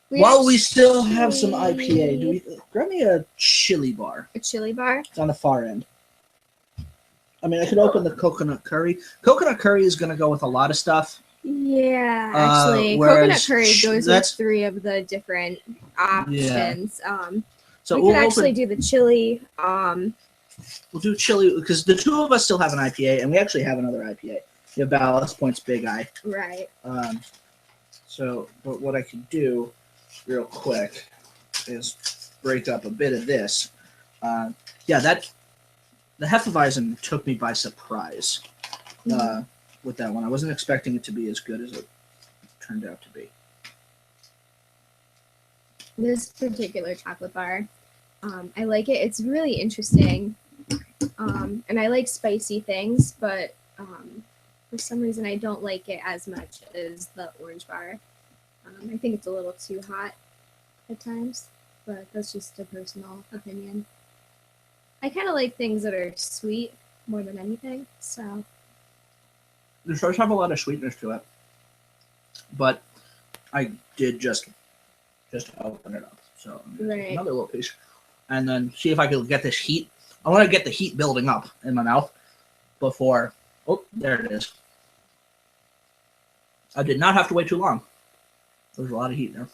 We While we actually- still have some IPA, do we grab me a chili bar? a chili bar. It's on the far end. I mean, I could open the coconut curry. Coconut curry is going to go with a lot of stuff. Yeah, actually, whereas coconut curry goes with that's- 3 of the different options. So we we'll could actually open, do the chili. we'll do chili because the two of us still have an IPA, and we actually have another IPA. We have Ballast Point's Big Eye. Right. So what I can do real quick is break up a bit of this. The Hefeweizen took me by surprise. with that one. I wasn't expecting it to be as good as it turned out to be. This particular chocolate bar, I like it. It's really interesting, and I like spicy things, but for some reason I don't like it as much as the orange bar. I think it's a little too hot at times, but that's just a personal opinion. I kind of like things that are sweet more than anything, so. It does have a lot of sweetness to it, but I did just open it up. So Right. another little piece, and then see if I can get this heat. I want to get the heat building up in my mouth before. Oh, there it is. I did not have to wait too long. There's a lot of heat there.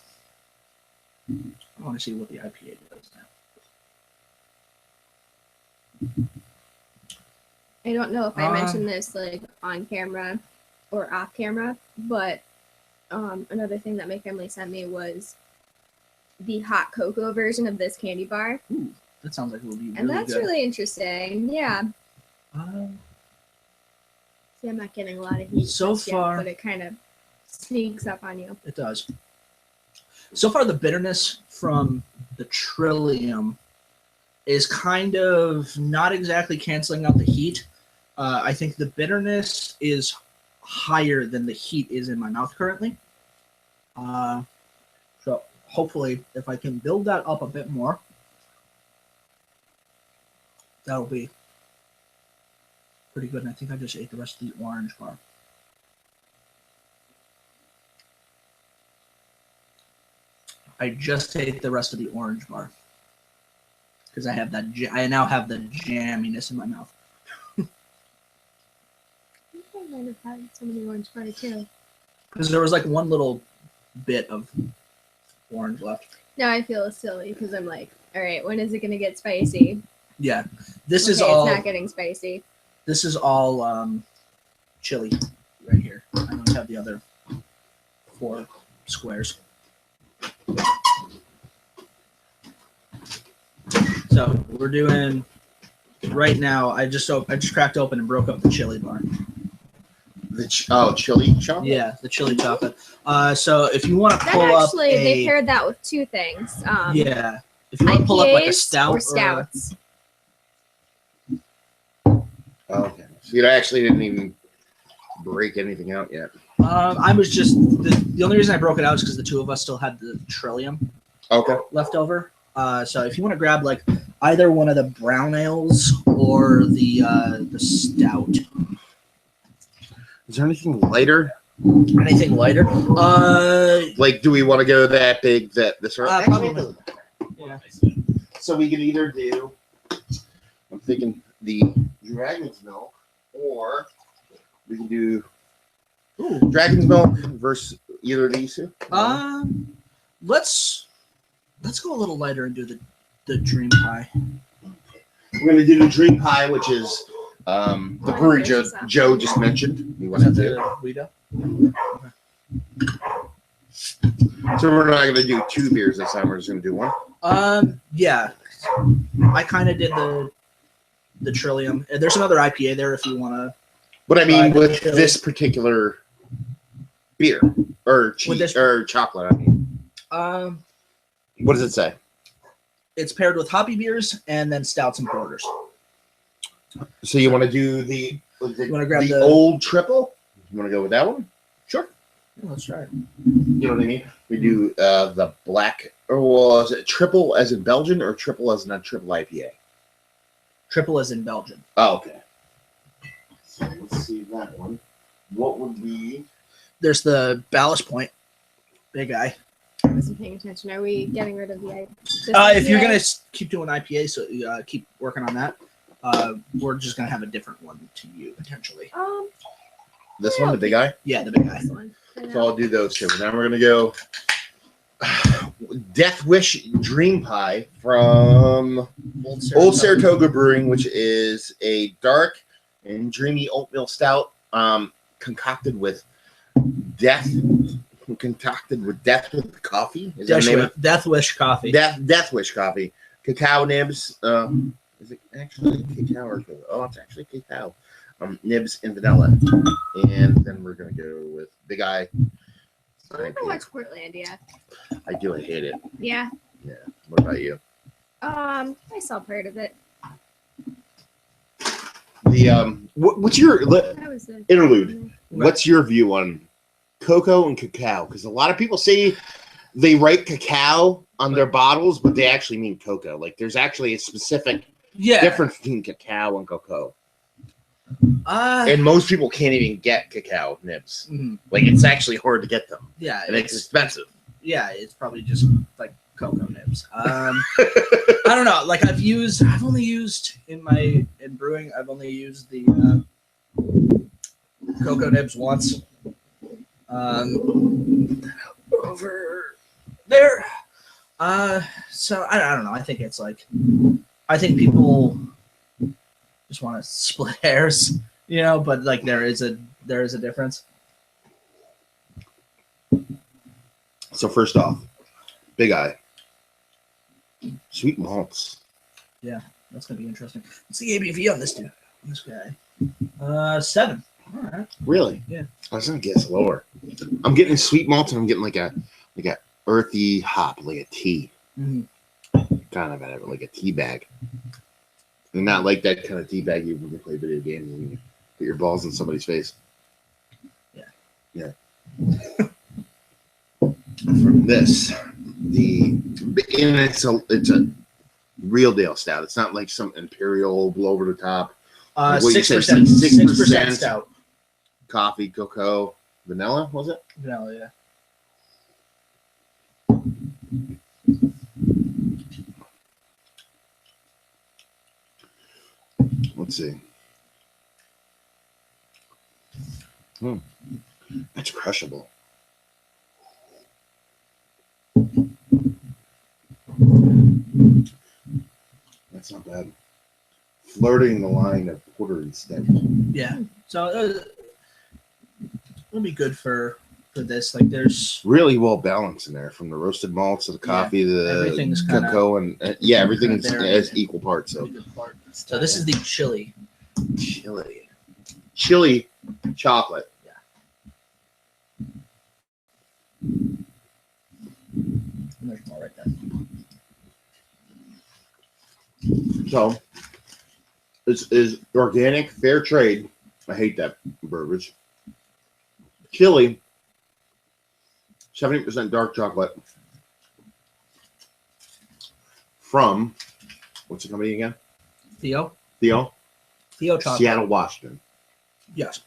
I want to see what the IPA does now. I don't know if I mentioned this like on camera or off camera, but another thing that my family sent me was the hot cocoa version of this candy bar. Ooh, that sounds like it will be really And that's good. really interesting. Yeah. See, I'm not getting a lot of heat So just far- yet, but it kind of sneaks up on you. It does. So far, the bitterness from the Trillium is kind of not exactly canceling out the heat. I think the bitterness is higher than the heat is in my mouth currently. So hopefully, if I can build that up a bit more, that'll be pretty good. And I think I just ate the rest of the orange bar. I just ate the rest of the orange bar because I have that. I now have the jamminess in my mouth. I think I might have had some of the orange bar too. Because there was like one little bit of orange left. Now I feel silly because I'm like, all right, when is it gonna get spicy? Yeah, this Okay, is all. It's not getting spicy. This is all chili right here. I don't have the other 4 squares. So we're doing right now. I just cracked open and broke up the chili bar. Chili chocolate. Yeah, the chili chocolate. So if you want to That pull actually, up they paired that with 2 things. yeah, if you want to pull up like a IPAs stout or stouts. Okay. So you actually didn't even break anything out yet. I was just the only reason I broke it out is because the 2 of us still had the Trillium Okay. left over. So if you want to grab like either one of the brown ales or the stout, Is there anything lighter? anything lighter. Like, do we want to go that big? This early? Probably. Yeah. So we could either do. I'm thinking the Dragon's Milk, or we can do Ooh. Dragon's Milk versus either of these 2. Let's go a little lighter and do the Dream Pie. We're gonna do the Dream Pie, which is the brewery Joe just mentioned. You want Is to that do? the Guido? So we're not gonna do 2 beers this time. We're just gonna do 1. Yeah. I kind of did the Trillium. There's another IPA there if you want to. But I mean, the with chili. this particular beer or With this- or chocolate, I mean, what does it say? It's paired with hoppy beers and then stouts and porters. So you want to do the wanna grab the the- old triple? You want to go with that one? Sure. Yeah, let's try it. You know what I mean? We do the black, or was it triple as in Belgian or triple as in a triple IPA? Triple as in Belgian. Oh, okay. So let's see that one. What would be? There's the Ballast Point. Big guy. I wasn't paying attention. Are we getting rid of the If you're going to keep doing IPA, so keep working on that, we're just going to have a different one to you, potentially. This one, the big guy? Yeah, the big guy. This one. So I'll do those 2. Now we're going to go Death Wish Dream Pie from Old Saratoga Brewing, which is a dark and dreamy oatmeal stout concocted with death with coffee. Is that the name of it? Death Wish Coffee. Death Wish coffee. Cacao nibs. Is it actually cacao or cocoa? Oh, it's actually cacao. nibs and vanilla, and then we're gonna go with Big Eye. I never watched Portlandia. I do. I hate it. Yeah. Yeah. What about you? I saw part of it. The what's your That was a interlude? What's your view on cocoa and cacao? Because a lot of people say they write cacao on their bottles, but they actually mean cocoa. Like there's actually a specific difference between cacao and cocoa. And most people can't even get cacao nibs. Mhm. Like it's actually hard to get them. Yeah, And it's expensive. Yeah, it's probably just like cocoa nibs. I don't know. Like I've only used in brewing. I've only used the cocoa nibs once. Over there. So I don't know. I think it's like I think people just want to split hairs, but like there is a difference. So first off, Big Eye. Sweet malts. Yeah, that's gonna be interesting. What's the ABV on this dude? On this guy? 7. All right. Really? Yeah. I was gonna guess lower. I'm getting sweet malts and I'm getting like a earthy hop, like a tea. Mhm. Kind of like a tea bag. And not like that kind of tea bag you when you play video games and you put your balls in somebody's face. Yeah. Yeah. From this, and it's a real deal stout. It's not like some imperial blow over the top. Like what you said, 6%. 6% stout. Coffee, cocoa, vanilla. Was it? Vanilla, yeah. Let's see. That's crushable. That's not bad. Flirting the line of porter and stout. Yeah. So it'll be good for this. Like there's really well balanced in there, from the roasted malts to the coffee to the cocoa, and everything's as equal parts. So this is the chili chocolate. Yeah. There's more right there. So this is organic, fair trade. I hate that verbiage. Chili, 70% dark chocolate from, what's the company again? Theo chocolate. Seattle, Washington. Yes.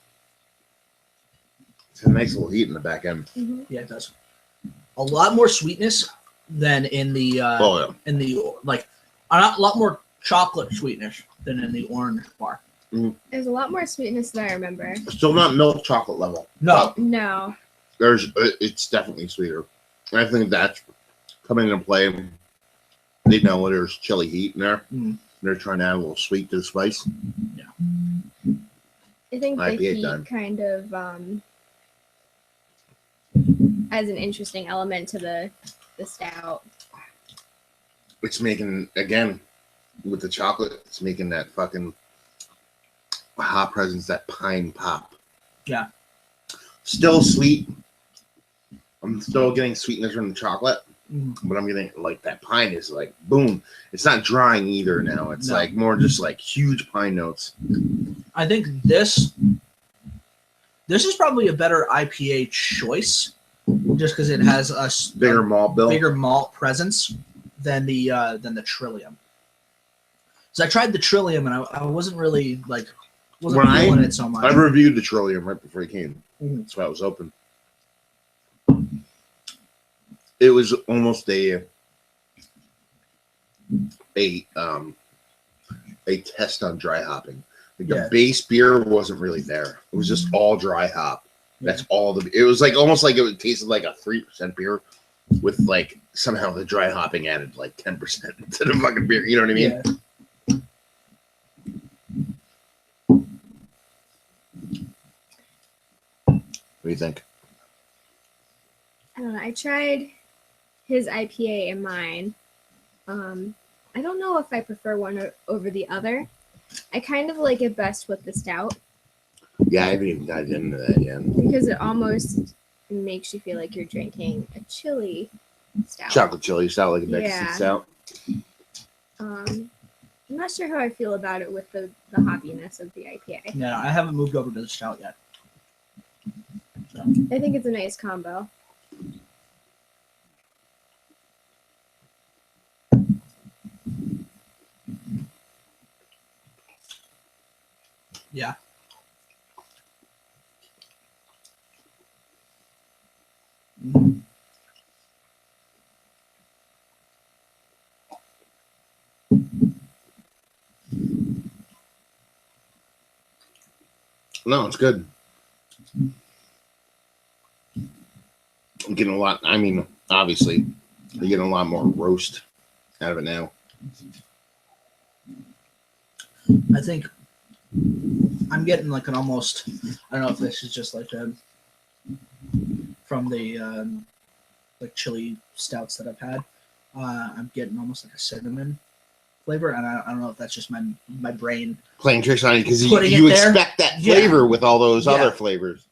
It's got a nice little heat in the back end. Mm-hmm. Yeah, it does. A lot more sweetness than in the in the like a lot more chocolate sweetness than in the orange bar. Mm-hmm. There's a lot more sweetness than I remember. Still not milk chocolate level. No. It's definitely sweeter. And I think that's coming into play. They know there's chili heat in there. Mm. They're trying to add a little sweet to the spice. Yeah. I think the IPA heat time. kind of adds an interesting element to the stout. It's making, again, with the chocolate, it's making that fucking hot presence, that pine pop. Yeah. Still sweet. I'm still getting sweetness from the chocolate, Mm-hmm. but I'm getting like that pine is like boom. It's not drying either now. It's like more just like huge pine notes. I think this is probably a better IPA choice, just because it has a Bigger malt bill. bigger malt presence than the Trillium. So I tried the Trillium and I wasn't really feeling it so much. I reviewed the Trillium right before he came. Mhm. That's why I was open. It was almost a test on dry hopping. Like the base beer wasn't really there. It was just all dry hop. That's all it was like, almost like it tasted like a 3% beer with like somehow the dry hopping added like 10% to the fucking beer. You know what I mean? Yeah. What do you think? I don't know. I tried his IPA and mine. I don't know if I prefer one over the other. I kind of like it best with the stout. Yeah, I haven't even dived into that yet. Because it almost makes you feel like you're drinking a chili stout. Chocolate chili stout, like a Mexican Yeah. stout. I'm not sure how I feel about it with the hoppiness of the IPA. Yeah, I haven't moved over to the stout yet. So. I think it's a nice combo. Yeah. Mm. No, it's good. I'm getting a lot. I mean, obviously, you're getting a lot more roast out of it now. I think I'm getting like an almost. I don't know if this is just like from the like chili stouts that I've had. I'm getting almost like a cinnamon flavor, and I don't know if that's just my brain Playing tricks on you because Putting you it there? expect that flavor with all those Yeah. other flavors.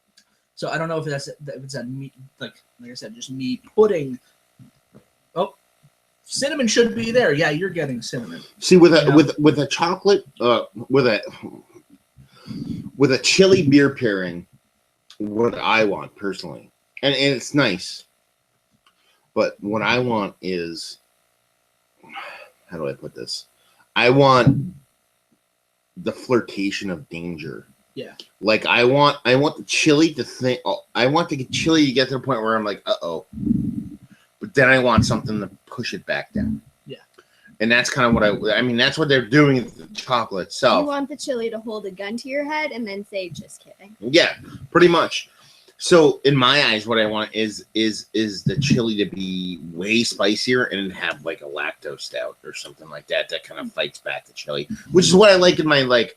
So I don't know if it's a meat, like I said, just me putting. Oh, cinnamon should be there. Yeah, you're getting cinnamon. See, with a Yeah. with a chocolate, with a chili beer pairing, what I want personally, and it's nice, but what I want is, how do I put this? I want the flirtation of danger. Yeah. Like I want the chili to think. I want the chili to get to the point where I'm like, uh-oh. But then I want something to push it back down. Yeah. And that's kind of what I mean, that's what they're doing with the chocolate itself. You want the chili to hold a gun to your head and then say, just kidding. Yeah, pretty much. So in my eyes, what I want is the chili to be way spicier and have like a lactose stout or something like that kind of fights back the chili, which is what I like in my, like,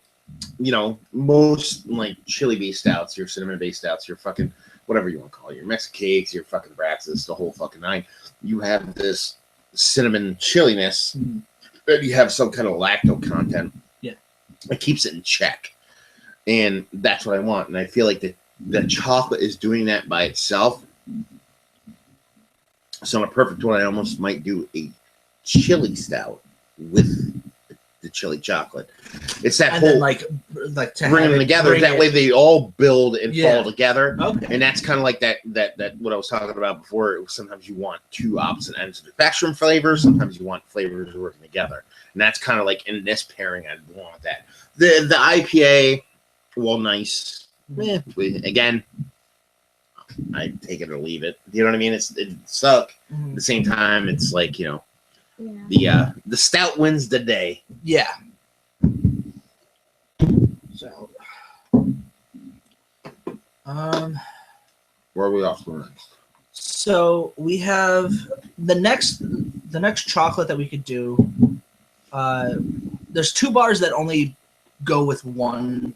you know, most like chili-based stouts, your cinnamon-based stouts, your fucking whatever you want to call it, your Mexican cakes, your fucking Braxis, the whole fucking nine. You have this cinnamon chilliness, and you have some kind of lacto content. Yeah, it keeps it in check, and that's what I want. And I feel like the chocolate is doing that by itself. So on a perfect one, I almost might do a chili stout with the chili chocolate. It's that and whole then like to bring them together. That way they all build and fall together. Okay. And that's kind of like that what I was talking about before. It was sometimes you want two opposite ends of the spectrum flavors. Sometimes you want flavors working together. And that's kind of like in this pairing, I'd want that. The IPA, well, nice. Again, I take it or leave it. You know what I mean? It suck. At the same time, it's like, you know, the stout wins the day. Yeah. So, where are we off to next? So we have the next chocolate that we could do. There's two bars that only go with one.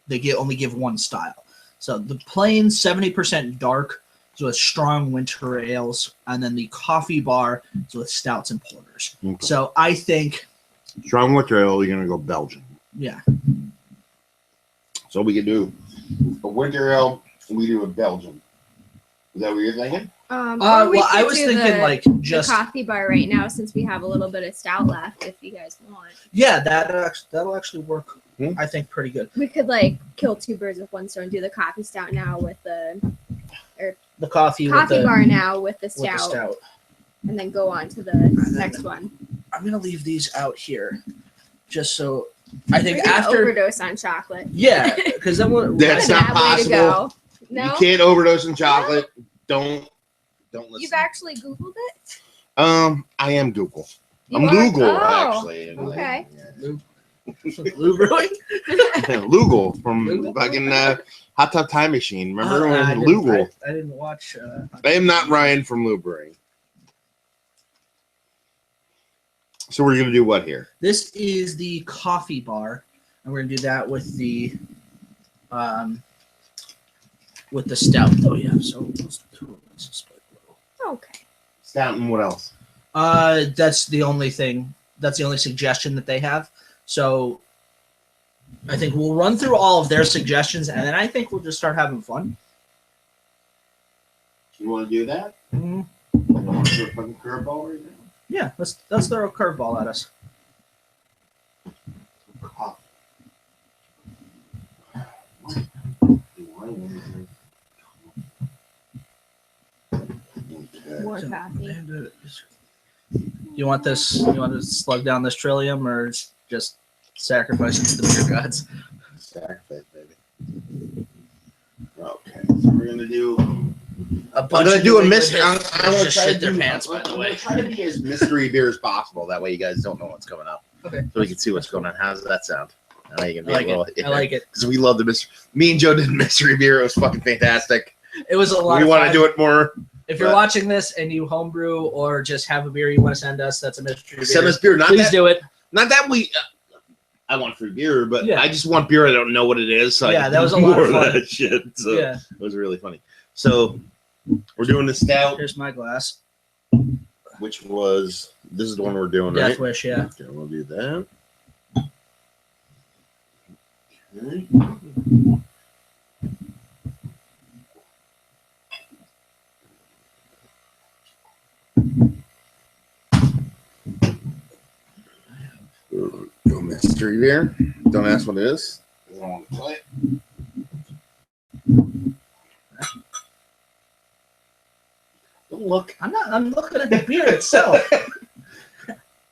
They only give one style. So the plain 70% dark is with strong winter ales, and then the coffee bar is with stouts and porters. Okay. So I think strong winter ale, you're gonna go Belgian. Yeah. So we could do a winter ale. We do a Belgian. Is that what you're thinking? Well, I was thinking like just the coffee bar right now, since we have a little bit of stout left, if you guys want. Yeah, that'll actually work. I think pretty good. We could like kill two birds with one stone. Do the coffee stout now with the coffee bar now with the with stout, and then go on to the next one. I'm gonna leave these out here, just so I think We're gonna after overdose on chocolate. Yeah, because then that's not possible. No? You can't overdose on chocolate. No. Don't listen. You've actually Googled it? I am Google. I'm Lugal, actually. Okay. Lou Brewing? Lugal from fucking Hot Tub Time Machine. Remember when Lugal? I didn't watch. I am not Ryan from Lou Brewing. So we're gonna do what here? This is the coffee bar, and we're gonna do that with the stout. Oh yeah, so let's split a little. Okay. Stout and what else? That's the only thing. That's the only suggestion that they have. So I think we'll run through all of their suggestions, and then I think we'll just start having fun. You want to do that? Mm-hmm. You want to do a fucking curveball right now? Yeah, let's throw a curveball at us. Coffee. More coffee. You want this? You want to slug down this Trillium, or just sacrifice it to the beer gods? Sacrifice, baby. Okay, so we're gonna do. I'm gonna do a mystery. I'm Just gonna try shit to their do. pants, by the I'm way. gonna try to be as mystery beer as possible. That way, you guys don't know what's coming up. Okay. So we can see what's going on. How does that sound? Now you can be I like a little, it. I like it. because we love the mystery. Me and Joe did mystery beer. It was fucking fantastic. It was a lot. We of want to fun. do it more. If you're but- watching this and you homebrew or just have a beer you want to send us, that's a mystery beer. Send us beer. Not Please that, do it. not that we. I want free beer, but Yeah. I just want beer. I don't know what it is. So Yeah, I that was a do lot of more fun. that shit. So Yeah. it was really funny. So we're doing the stout, Here's my glass. which was this is the one we're doing, right? Death Wish, yeah. Okay, we'll do that. Okay. Go mystery beer. Don't ask what it is. I don't want to play it. Don't look. I'm looking at the beer itself.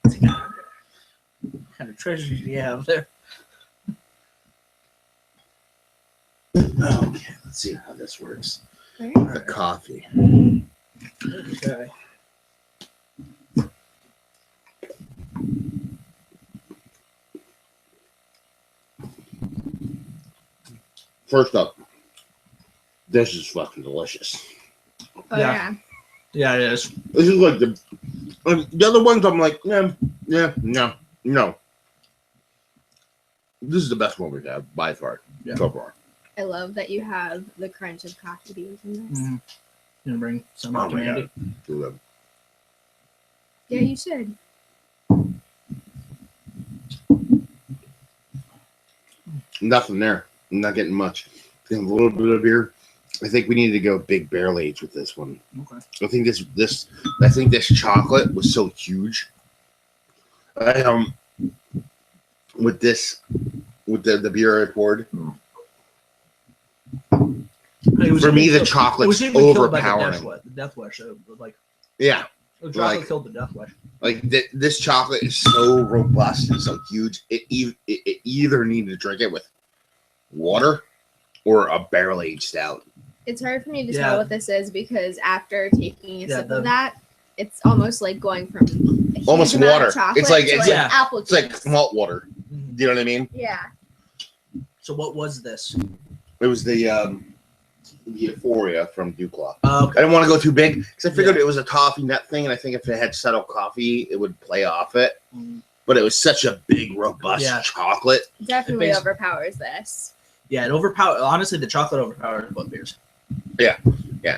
What kind of treasure do you have there? Okay, let's see how this works. Right? The coffee. Okay. First up, this is fucking delicious. Oh Yeah. yeah. Yeah, it is. This is like the other ones. I'm like, no. This is the best one we've had by far Yeah. so far. I love that you have the crunch of coffee beans in this. Mm. You gonna bring some Oh up to my Mandy? God. Yeah, you should. Nothing there. I'm not getting much. Getting a little bit of beer. I think we need to go big barrel age with this one. Okay. I think this chocolate was so huge. With the beer I poured. For me, the chocolate's overpowering. The Death Wish, like Yeah, the chocolate Like- killed the Death Wish. like this chocolate is so robust and so huge. It either need to drink it with water or a barrel aged stout. It's hard for me to Yeah. tell what this is because after taking a Yeah, sip of that, it's almost like going from a huge Almost amount water. Of chocolate It's like- to it's like- apple It's like juice. malt water. Mhm. You know what I mean? Yeah. So what was this? It was the Euphoria from Duclaw. Okay. I didn't want to go too big because I figured it was a toffee nut thing, and I think if it had subtle coffee, it would play off it. Mhm. But it was such a big, robust Yeah. chocolate. Definitely makes- overpowers this. Yeah, it overpowered. Honestly, the chocolate overpowered both beers. Yeah.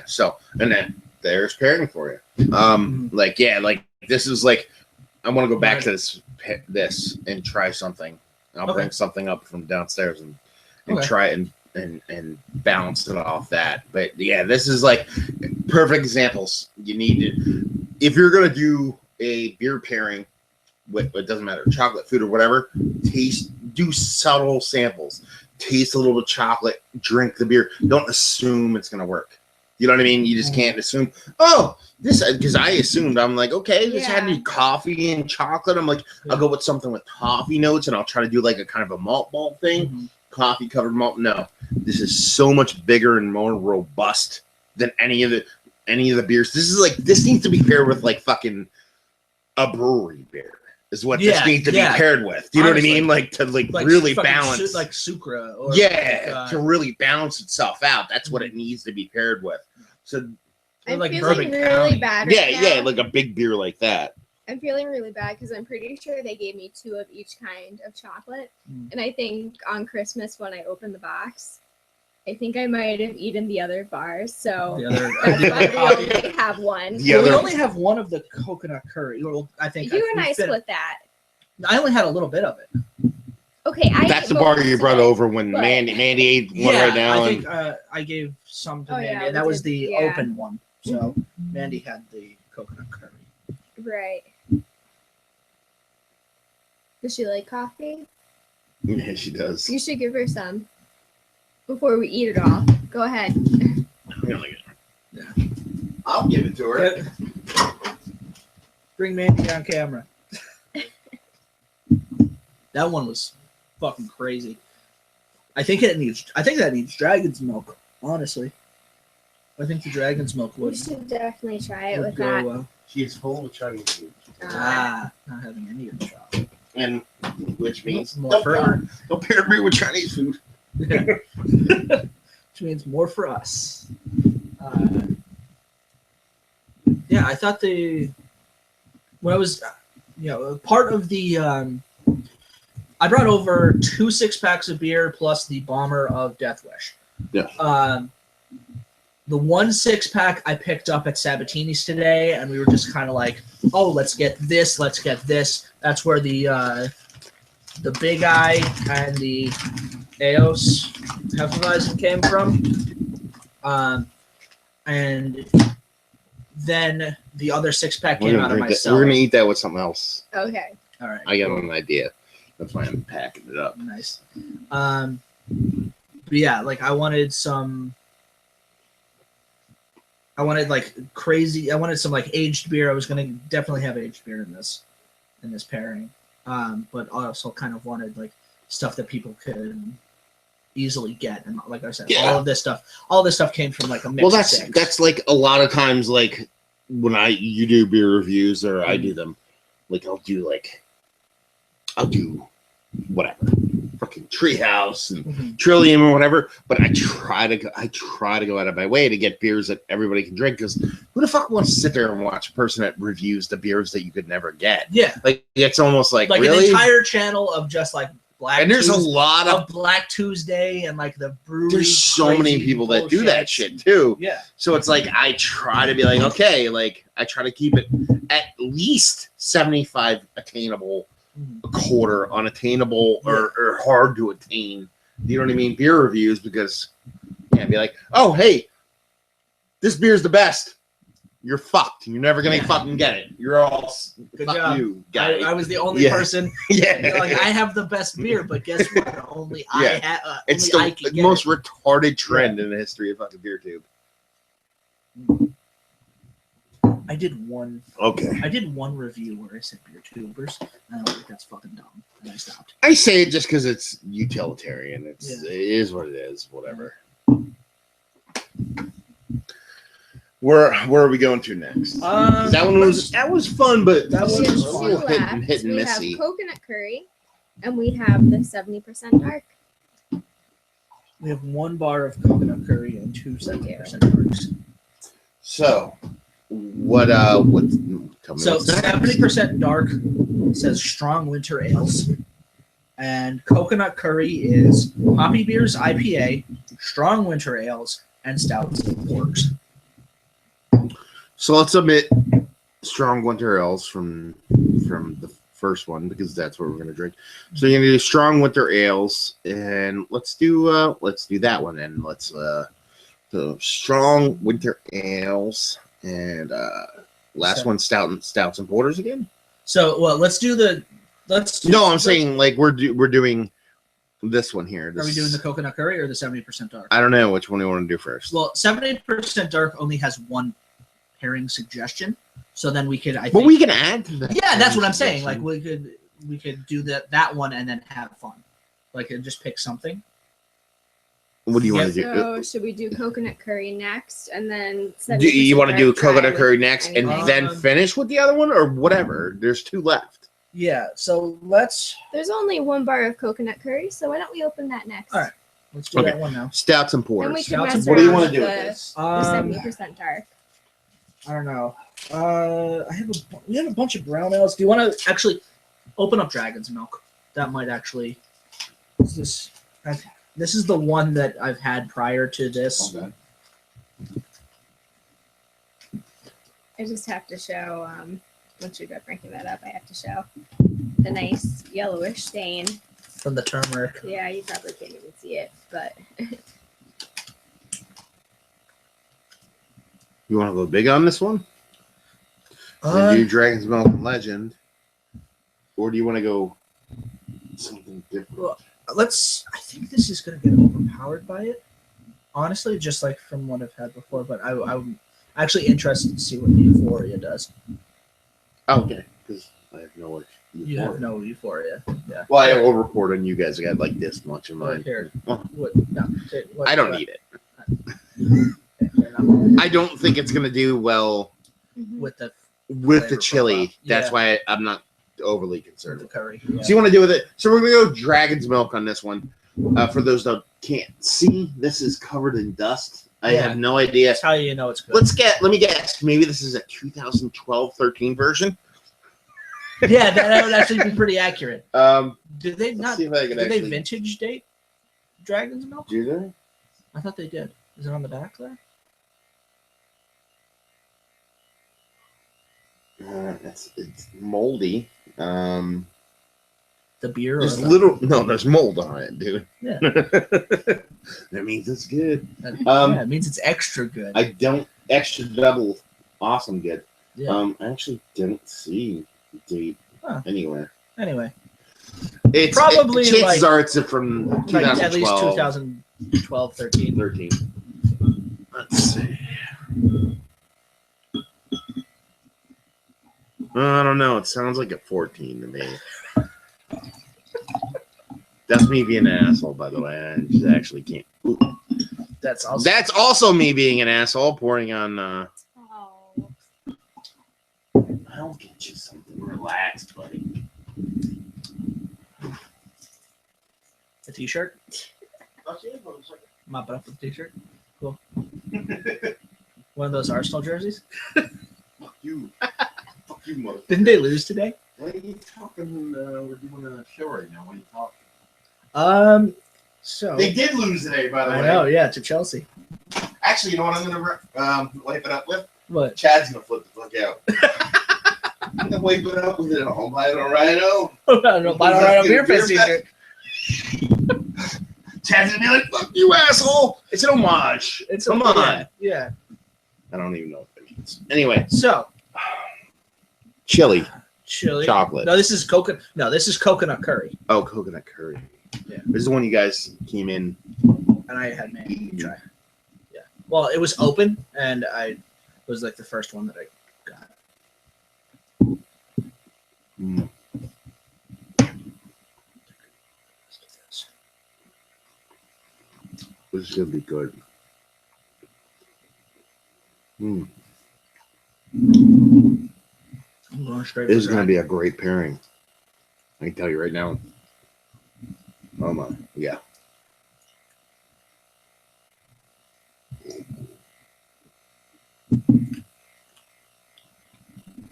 So, and then there's pairing for you. Like this is like I want to go back to this and try something. I'll Okay. bring something up from downstairs and Okay. try it and balance it off that. But yeah, this is like perfect examples. You need to, if you're gonna do a beer pairing with, it doesn't matter, chocolate, food, or whatever, do subtle samples. Taste a little bit of chocolate, drink the beer. Don't assume it's gonna work. You know what I mean? You just can't assume, oh, this, because I assumed, I'm like, okay, this had to be coffee and chocolate. I'm like, I'll go with something with toffee notes and I'll try to do like a kind of a malt ball thing. Mhm. Coffee covered malt. No, this is so much bigger and more robust than any of the beers. This is like, this needs to be paired with like fucking a brewery beer is what this needs to be paired with. Do you know what I Honestly. mean? Like to really fucking balance, like Sucra. Or to really balance itself out. That's what it needs to be paired with. So I'm like feeling Bourbon really County. bad right now. like a big beer like that. I'm feeling really bad because I'm pretty sure they gave me 2 of each kind of chocolate. Mm. And I think on Christmas when I opened the box, I think I might have eaten the other bars. So the other. that's why we only have one. Yeah, Well, we they're- only have one of the coconut curry. Well, I think You and we I fit- split that. I only had a little bit of it. Okay, That's the bar you brought over when but- Mandy ate one Yeah, right now. I think And I gave some to Oh, Mandy, yeah, and that we was did, the yeah. open one. So Mandy had the coconut curry. Right. Does she like coffee? yeah, she does. You should give her some before we eat it all. Go ahead. I'll give it to her. Bring Mandy on camera. That one was fucking crazy. I think that needs dragon's milk. Honestly, I think the dragon's milk We would. should definitely try it would with go, that. She is full of Chinese food. Not having any of the chocolate. And which means More for her. don't pair me with Chinese food. Which means more for us. Yeah, I thought when I was, part of the, I brought over 2 6-packs of beer plus the bomber of Death Wish. Yeah. The 1 6-pack I picked up at Sabatini's today, and we were just kind of like, oh, let's get this. That's where the Big Eye and the Eos Hefeweizen came from. And then the other 6-pack came out of my cellar. We're gonna eat that with something else. Okay. All right. I got an idea. That's why I'm packing it up. Nice. But yeah, like I wanted some like aged beer. I was gonna definitely have aged beer in this pairing. But I also kind of wanted like stuff that people could easily get, and like I said, all of this stuff came from like a mix. Well, that's like a lot of times, like when you do beer reviews or I do them, like I'll do whatever, fucking Treehouse and Trillium or whatever. But I try to go out of my way to get beers that everybody can drink, because who the fuck wants to sit there and watch a person that reviews the beers that you could never get? Yeah, like it's almost like an really? entire channel of just like Black. And there's Tuesday, a lot of Black Tuesday and like the brewery. There's so many people that do that shit too. Yeah. So it's like I try to be like, okay, like I try to keep it at least 75 attainable, a quarter unattainable or hard to attain. You know what I mean? Beer reviews, because be like, oh hey, this beer's the best. You're fucked. You're never gonna fucking get it. You're all good fuck job. you, guy. I was the only person. Yeah. Like I have the best beer, but guess what? Only It's I can the get most it. retarded trend in the history of fucking beer tube. I did one review where I said beer tubers, and I was like, that's fucking dumb, and I stopped. I say it just because it's utilitarian. It is what it is. Whatever. Where are we going to next? That was fun, but that We one have was a two little hit and left. We missy. have coconut curry, and we have the 70% dark. We have 1 bar of coconut curry and 2 70% darks. So, what? Tell me. So what's next. 70% dark says strong winter ales, and coconut curry is hoppy beers IPA, strong winter ales, and stouts and porks. So let's omit strong winter ales from the first one, because that's what we're gonna drink. So you're gonna do strong winter ales, and let's do that one, and let's the strong winter ales, and last one stouts and porters again. So No, I'm saying like we're doing this one here. Are we doing the coconut curry or the 70% dark? I don't know which one you want to do first. Well, 70% dark only has 1 pairing suggestion, so then we could. But we can add to that. Yeah, that's what I'm saying. Like we could do that one and then have fun, like just pick something. What do you want to do? So should we do coconut curry next, and then Do you want to do coconut curry next and anything? then finish with the other one, or whatever? There's 2 left. Yeah, so let's There's only 1 bar of coconut curry, so why don't we open that next? All right. do that one now. Stouts and Then we porters. can Stouts mess and What do you around want to with do with the this? 70% dark. I don't know. We have a bunch of brown ales. Do you want to actually open up Dragon's Milk? That might actually. This is the one that I've had prior to this. Okay. I just have to show, once you're done breaking that up, I have to show the nice yellowish stain from the turmeric. Yeah, you probably can't even see it, but You want to go big on this one? And do Dragon's Milk and Legend, or do you want to go something different? Well, I think this is going to get overpowered by it. Honestly, just like from what I've had before, but I'm actually interested to see what the Euphoria does. Okay, because I have no idea. You have no Euphoria. Yeah. Well, I will report on you guys. I got like this much in Right mind. here. Well, What? No. I don't need it. Okay, fair enough. I don't think it's gonna do well With the with the flavor chili. profile. That's Yeah. why I'm not overly with concerned. the curry. So you want to do with it? So we're gonna go Dragon's Milk on this one. For those that can't see, this is covered in dust. I Yeah. have no idea. That's how you know it's good. Let me guess. Maybe this is a 2012-13 version. Yeah, that would actually be pretty accurate. Did they Let's not? see if I can Did they actually vintage date Dragon's Milk? do that. I thought they did. Is it on the back there? It's moldy. The beer. There's or the, there's mold on it, dude. Yeah. That means it's good. yeah, it means it's extra good. I don't extra double awesome good. Yeah. I actually don't see the date anywhere. Anyway, It's Probably, chances like- are it's from 2012, like at least 2012, 13. 13. Let's see. I don't know. It sounds like a 14 to me. That's me being an asshole, by the way. I just actually can't. Ooh. That's also That's also me being an asshole, pouring on. oh, I'll get you something relaxed, buddy. a t-shirt. Mop it up with a t-shirt. Cool. One of those Arsenal jerseys. Fuck you. Fuck you, mother. Didn't they lose today? Why are you talking? We're doing a show right now. Why are you talking? So They did lose today, by the I way. know, yeah, to Chelsea. Actually, you know what I'm going to wipe it up with? What? Chad's going to flip the fuck out. I'm going to wipe it up with it home. I don't know. I don't know. I don't write a beer fest t-shirt. Chad's going to be like, fuck you, asshole. It's an homage. Come on. Yeah. I don't even know what that means. Anyway, So chili. chili. Chocolate. No, this is coconut. No, this is coconut curry, Oh, coconut curry. Yeah. This is the one you guys came in. and I had Manny try. Yeah. Well, it was open, and it was like the first one that I got. Mm. This is going to be good. Mm. I'm going straight. This is going to be a great pairing. I can tell you right now. Oh my, yeah.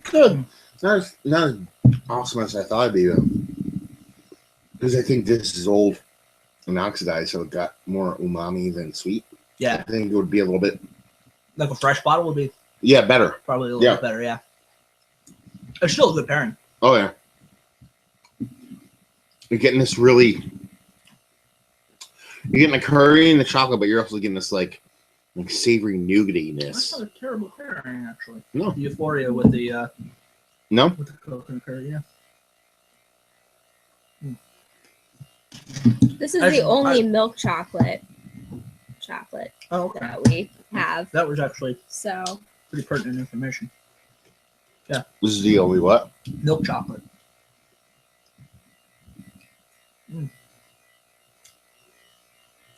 good. Not as awesome as I thought it'd be, though. Because I think this is old and oxidized, so it got more umami than sweet. Yeah, I think it would be a little bit, like a fresh bottle would be better. probably a little Yeah. bit better. Yeah. It's still a good pairing. Oh, yeah. You're getting this really, you're getting the curry and the chocolate, but you're also getting this like savory That's nougatiness. not a terrible pairing, actually. No. The Euphoria with the No? coconut curry. Yeah. this is Actually, the only milk chocolate Oh, okay. that we have. That was actually So pretty pertinent information. This is the only what? Milk chocolate.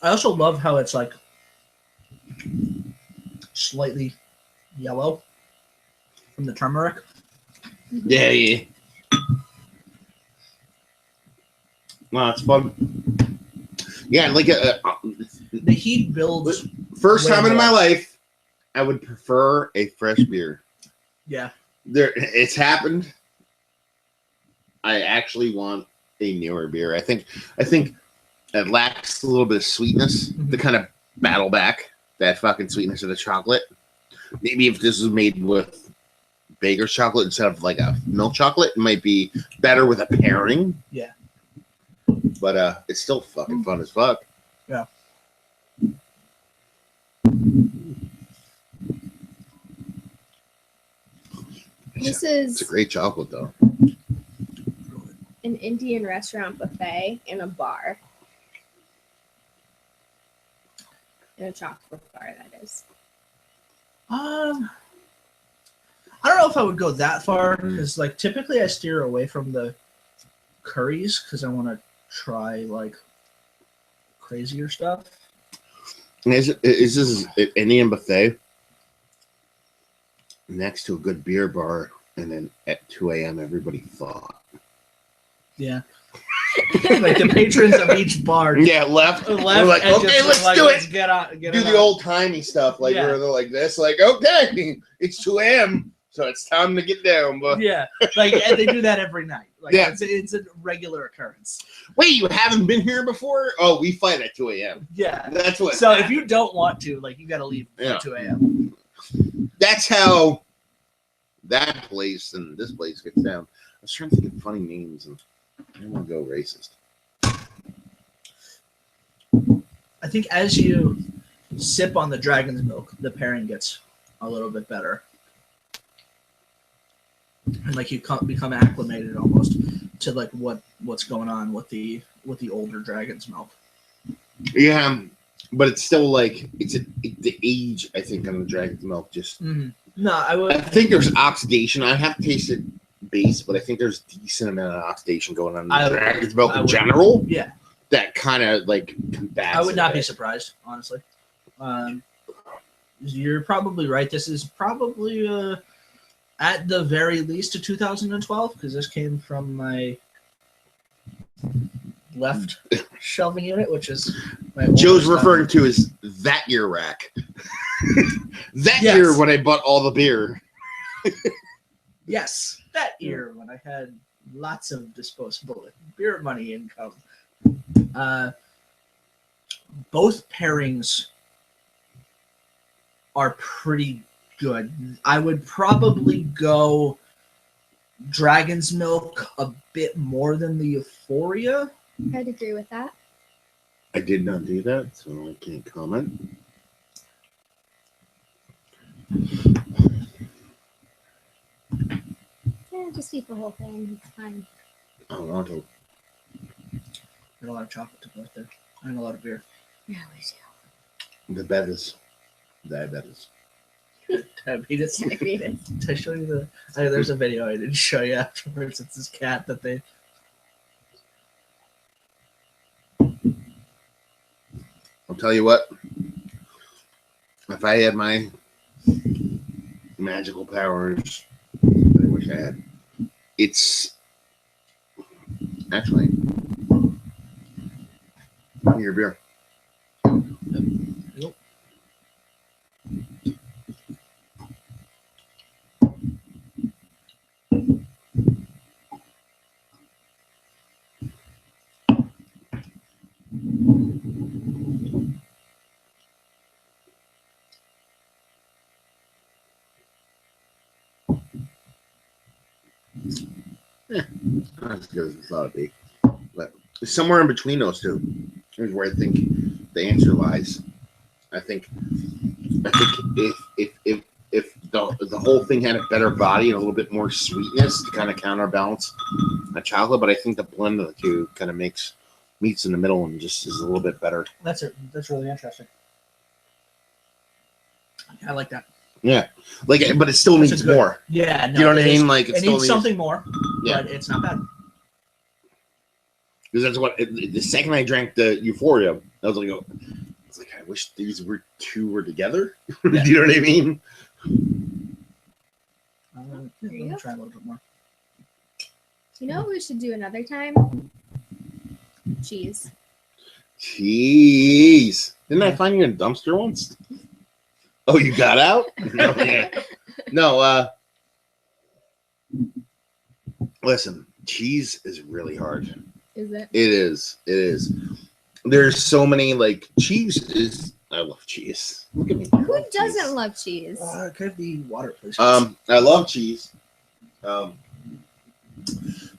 I also love how it's like slightly yellow from the turmeric. Yeah, yeah. No, it's fun. Yeah, like The heat builds. first Way time in more. my life, I would prefer a fresh beer. Yeah. It's happened. I actually want a newer beer. I think it lacks a little bit of sweetness to kind of battle back that fucking sweetness of the chocolate. Maybe if this was made with Baker's chocolate instead of like a milk chocolate, it might be better with a pairing. Yeah. but it's still fucking fun as fuck. Yeah. This It's a is great chocolate though. an Indian restaurant buffet in a bar. In a chocolate bar, that is. I don't know if I would go that far because, like, typically I steer away from the curries because I want to try like crazier stuff. And is this an Indian buffet next to a good beer bar, and then at 2 a.m. everybody fought. Yeah. Like the patrons of each bar. Yeah, left. Left. We're like, and okay, just let's like, do let's it. Get out. Get Do it the out. old timey stuff, like Yeah. where they're like this, like okay, it's 2 a.m. so it's time to get down. But Yeah, like and they do that every night. Like, Yeah. it's a regular occurrence. wait, you haven't been here before? Oh, we fight at 2 a.m. Yeah. That's what. So if you don't want to, like, you got to leave Yeah. at 2 a.m. That's how that place and this place gets down. I was trying to think of funny names, and I don't want to go racist. I think as you sip on the dragon's milk, the pairing gets a little bit better, and like you become acclimated almost to like what's going on with the older dragon's milk. Yeah, but it's still like the age. I think on the dragon's milk just. Mm-hmm. No, I would. I think there's oxidation. I have tasted base, but I think there's decent amount of oxidation going on in the dragon's milk in general. Yeah, That kind of like combats. I would not be it. surprised, honestly. You're probably right. This is probably at the very least a 2012 because this came from my left shelving unit, which is my Joe's oldest referring to as that year rack. That Yes. year when I bought all the beer. Yes, that year when I had lots of disposable beer money income. Both pairings are pretty good. I would probably go Dragon's Milk a bit more than the Euphoria. I'd agree with that. I did not do that, so I can't comment. Yeah, just eat the whole thing. It's fine. I don't want to. Got a lot of chocolate to go with there, and a lot of beer. Yeah, we do. The Bevis. Diabetes. Diabetes. Diabetes. Did I show you the? There's a video I didn't show you afterwards. It's this cat that they. I'll tell you what. If I had my magical powers, I wish I had. It's actually your beer. Yep. Not as good as I thought it'd be, but somewhere in between those two is where I think the answer lies. I think if the whole thing had a better body and a little bit more sweetness to kind of counterbalance the chocolate, but I think the blend of the two kind of meets in the middle and just is a little bit better. That's it. That's really interesting. I like that. Yeah, like, but it still That's needs a good- more. Yeah, no, You know what I it is- mean? Like, it still needs something more, Yeah. but it's not bad. Because that's what the second I drank the Euphoria, I was like, I wish these two were together. Yeah. Do you know what I mean? Let me try a little bit more. You know what we should do another time? Cheese. Jeez. Didn't I find you in a dumpster once? Oh, you got out? No, yeah. No, listen, cheese is really hard. Is it? It is. It is. There's so many, like, cheese is... I love cheese. Look at me. Who doesn't love cheese? Could I have the water, please? I love cheese.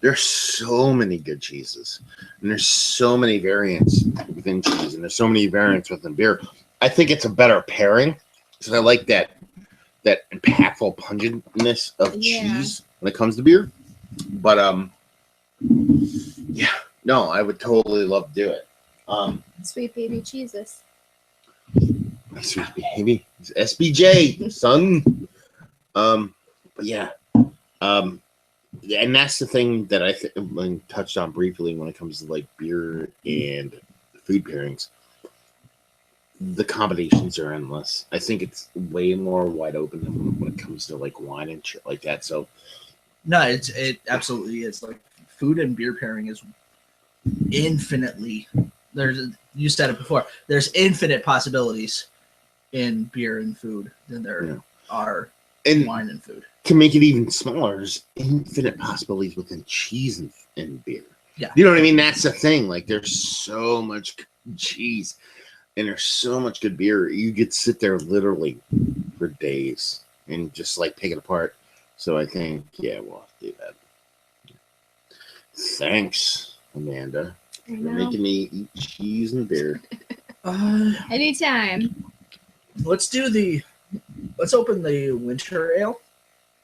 There's so many good cheeses, and there's so many variants within cheese, and there's so many variants within beer. I think it's a better pairing because I like that impactful pungentness of cheese when it comes to beer. But yeah, no, I would totally love to do it. Sweet baby cheeses. Sweet baby, it's SBJ, son. But yeah, and that's the thing that I touched on briefly when it comes to like beer and food pairings. The combinations are endless. I think it's way more wide open than when it comes to like wine and shit like that. So no, it absolutely is. Like food and beer pairing is infinitely. You said it before. There's infinite possibilities in beer and food than there are in wine and food. To make it even smaller, there's infinite possibilities within cheese and beer. Yeah. You know what I mean? That's the thing. Like, there's so much cheese and there's so much good beer. You could sit there literally for days and just, like, pick it apart. So I think, yeah, we'll have to do that. Thanks, Amanda, for making me eat cheese and beer. Anytime. Let's open the winter ale.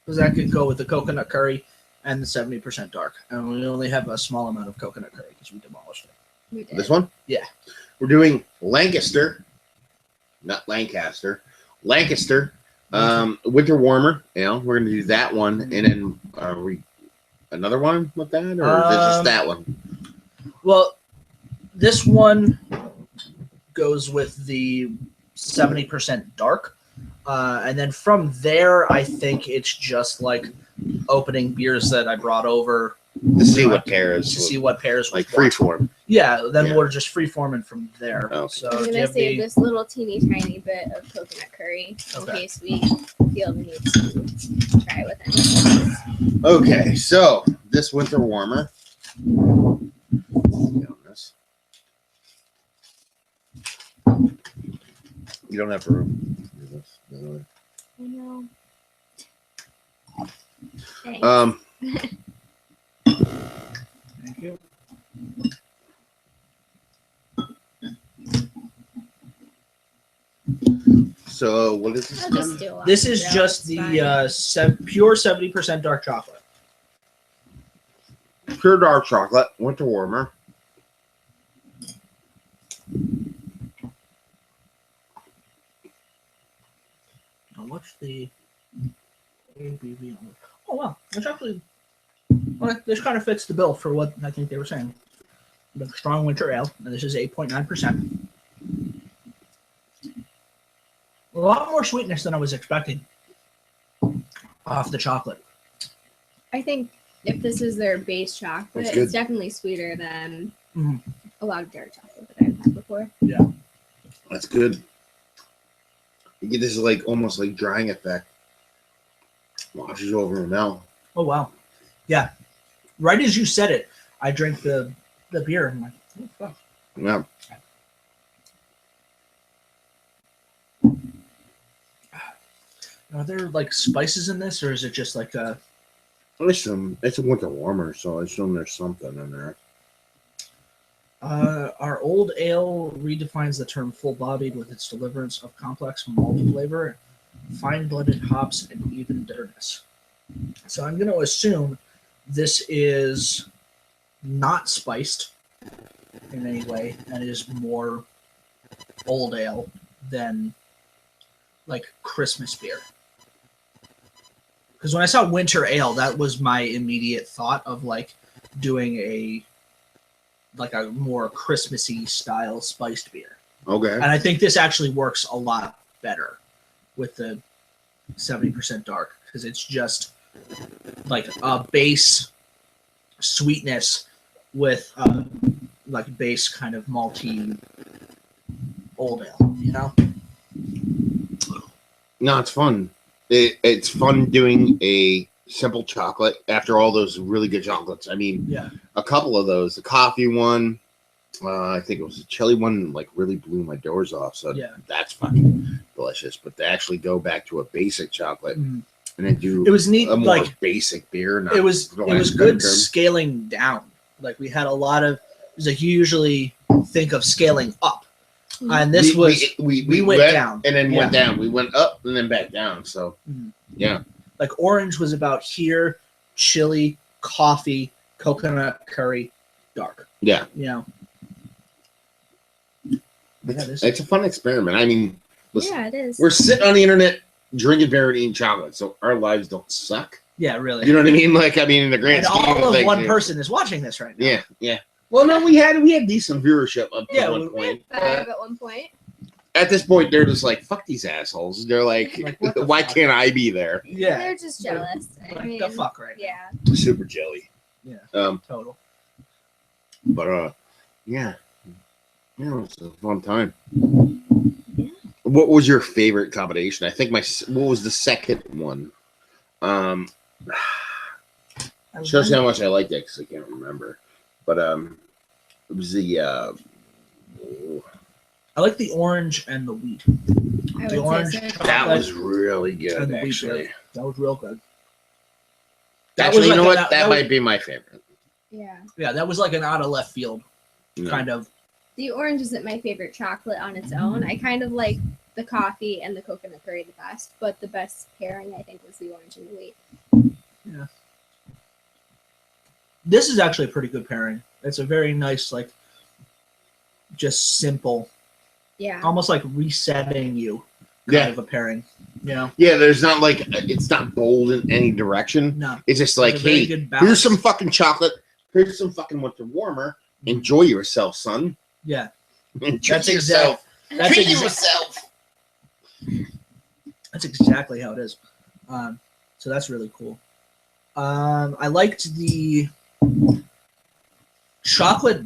Because that could go with the coconut curry and the 70% dark. And we only have a small amount of coconut curry because we demolished it. We did. This one? Yeah. We're doing Lancaster, not Lancaster. Lancaster, winter warmer. We're going to do that one. And then are we another one with that? Or is it just that one? Well, this one goes with the 70% dark. And then from there, I think it's just like opening beers that I brought over to see what pairs. To see what pairs. Like freeform. Yeah, then we're just freeforming from there. Okay. So I'm gonna save this little teeny tiny bit of coconut curry in case we feel the need to try with anything. Okay, so this winter warmer. You don't have room. I know. Thank you. So what is this? This is just the pure 70% dark chocolate. Pure dark chocolate, winter warmer. What's the ABV on it? Oh, wow. It's actually, this kind of fits the bill for what I think they were saying. The strong winter ale, and this is 8.9%. A lot more sweetness than I was expecting off the chocolate. I think if this is their base chocolate, it's definitely sweeter than a lot of dark chocolate that I've had before. Yeah. That's good. You get this like almost like drying effect. Washes over your mouth. Oh wow. Yeah. Right as you said it, I drank the beer and I'm like, oh fuck. Yeah. Are there like spices in this, or is it just like a? It's a winter warmer, so I assume there's something in there. Our old ale redefines the term full-bodied with its deliverance of complex malt flavor, fine-blooded hops, and even bitterness. So I'm going to assume this is not spiced in any way, and is more old ale than like Christmas beer. Because when I saw winter ale, that was my immediate thought of like doing a more Christmassy style spiced beer. Okay. And I think this actually works a lot better with the 70% dark because it's just like a base sweetness with like base kind of malty old ale, you know? No, it's fun. It's fun doing a simple chocolate after all those really good chocolates. I mean, yeah, a couple of those. The coffee one, I think it was the chili one, like really blew my doors off. So yeah, that's fucking delicious. But to actually go back to a basic chocolate and then do It was neat, a more like basic beer. Not it was for lack of a better good term. scaling down. Like we had a lot of. It's like you usually think of scaling up, and this we went down and then Yeah. went down. We went up and then back down. So Mhm. yeah, like orange was about here, chili, coffee, coconut curry, dark. yeah. You know. Yeah, this It's a fun experiment. I mean, listen, Yeah, it is. we're sitting on the internet drinking beer and eating chocolate, so our lives don't suck. yeah, really. You know what I mean? Like, I mean, in the grand And scheme all of things, one yeah. person is watching this right now. Yeah, yeah. Well, no, we had decent viewership up to Yeah, one we- point. Five at one point. At this point, they're just like, "Fuck these assholes." They're like, Like, what the "Why fuck? can't I be there?" Yeah. They're just jealous. I Like mean, the fuck right now. yeah. Super jelly. Yeah. But Total. yeah, it was a fun time. What was your favorite combination? I think what was the second one? Shows you how much I liked it because I can't remember. But it was the I like the orange and the wheat. I The would orange say so. that was really And good the wheat actually. beer. That was real good. Actually, you know like what? That might be my favorite. Yeah. Yeah, that was like an out of left field No. kind of. The orange isn't my favorite chocolate on its own. I kind of like the coffee and the coconut curry the best, but the best pairing I think was the orange and the wheat. Yeah. This is actually a pretty good pairing. It's a very nice, like, just simple, Yeah. almost like resetting you kind Yeah. of a pairing. You know? Yeah, there's not like it's not bold in any direction. No. It's just like, It's a very hey, good balance. here's some fucking chocolate. Here's some fucking winter warmer. Enjoy yourself, son. Yeah. Enjoy That's yourself. That's Treat exa- yourself. That's exactly how it is. So that's really cool. I liked the chocolate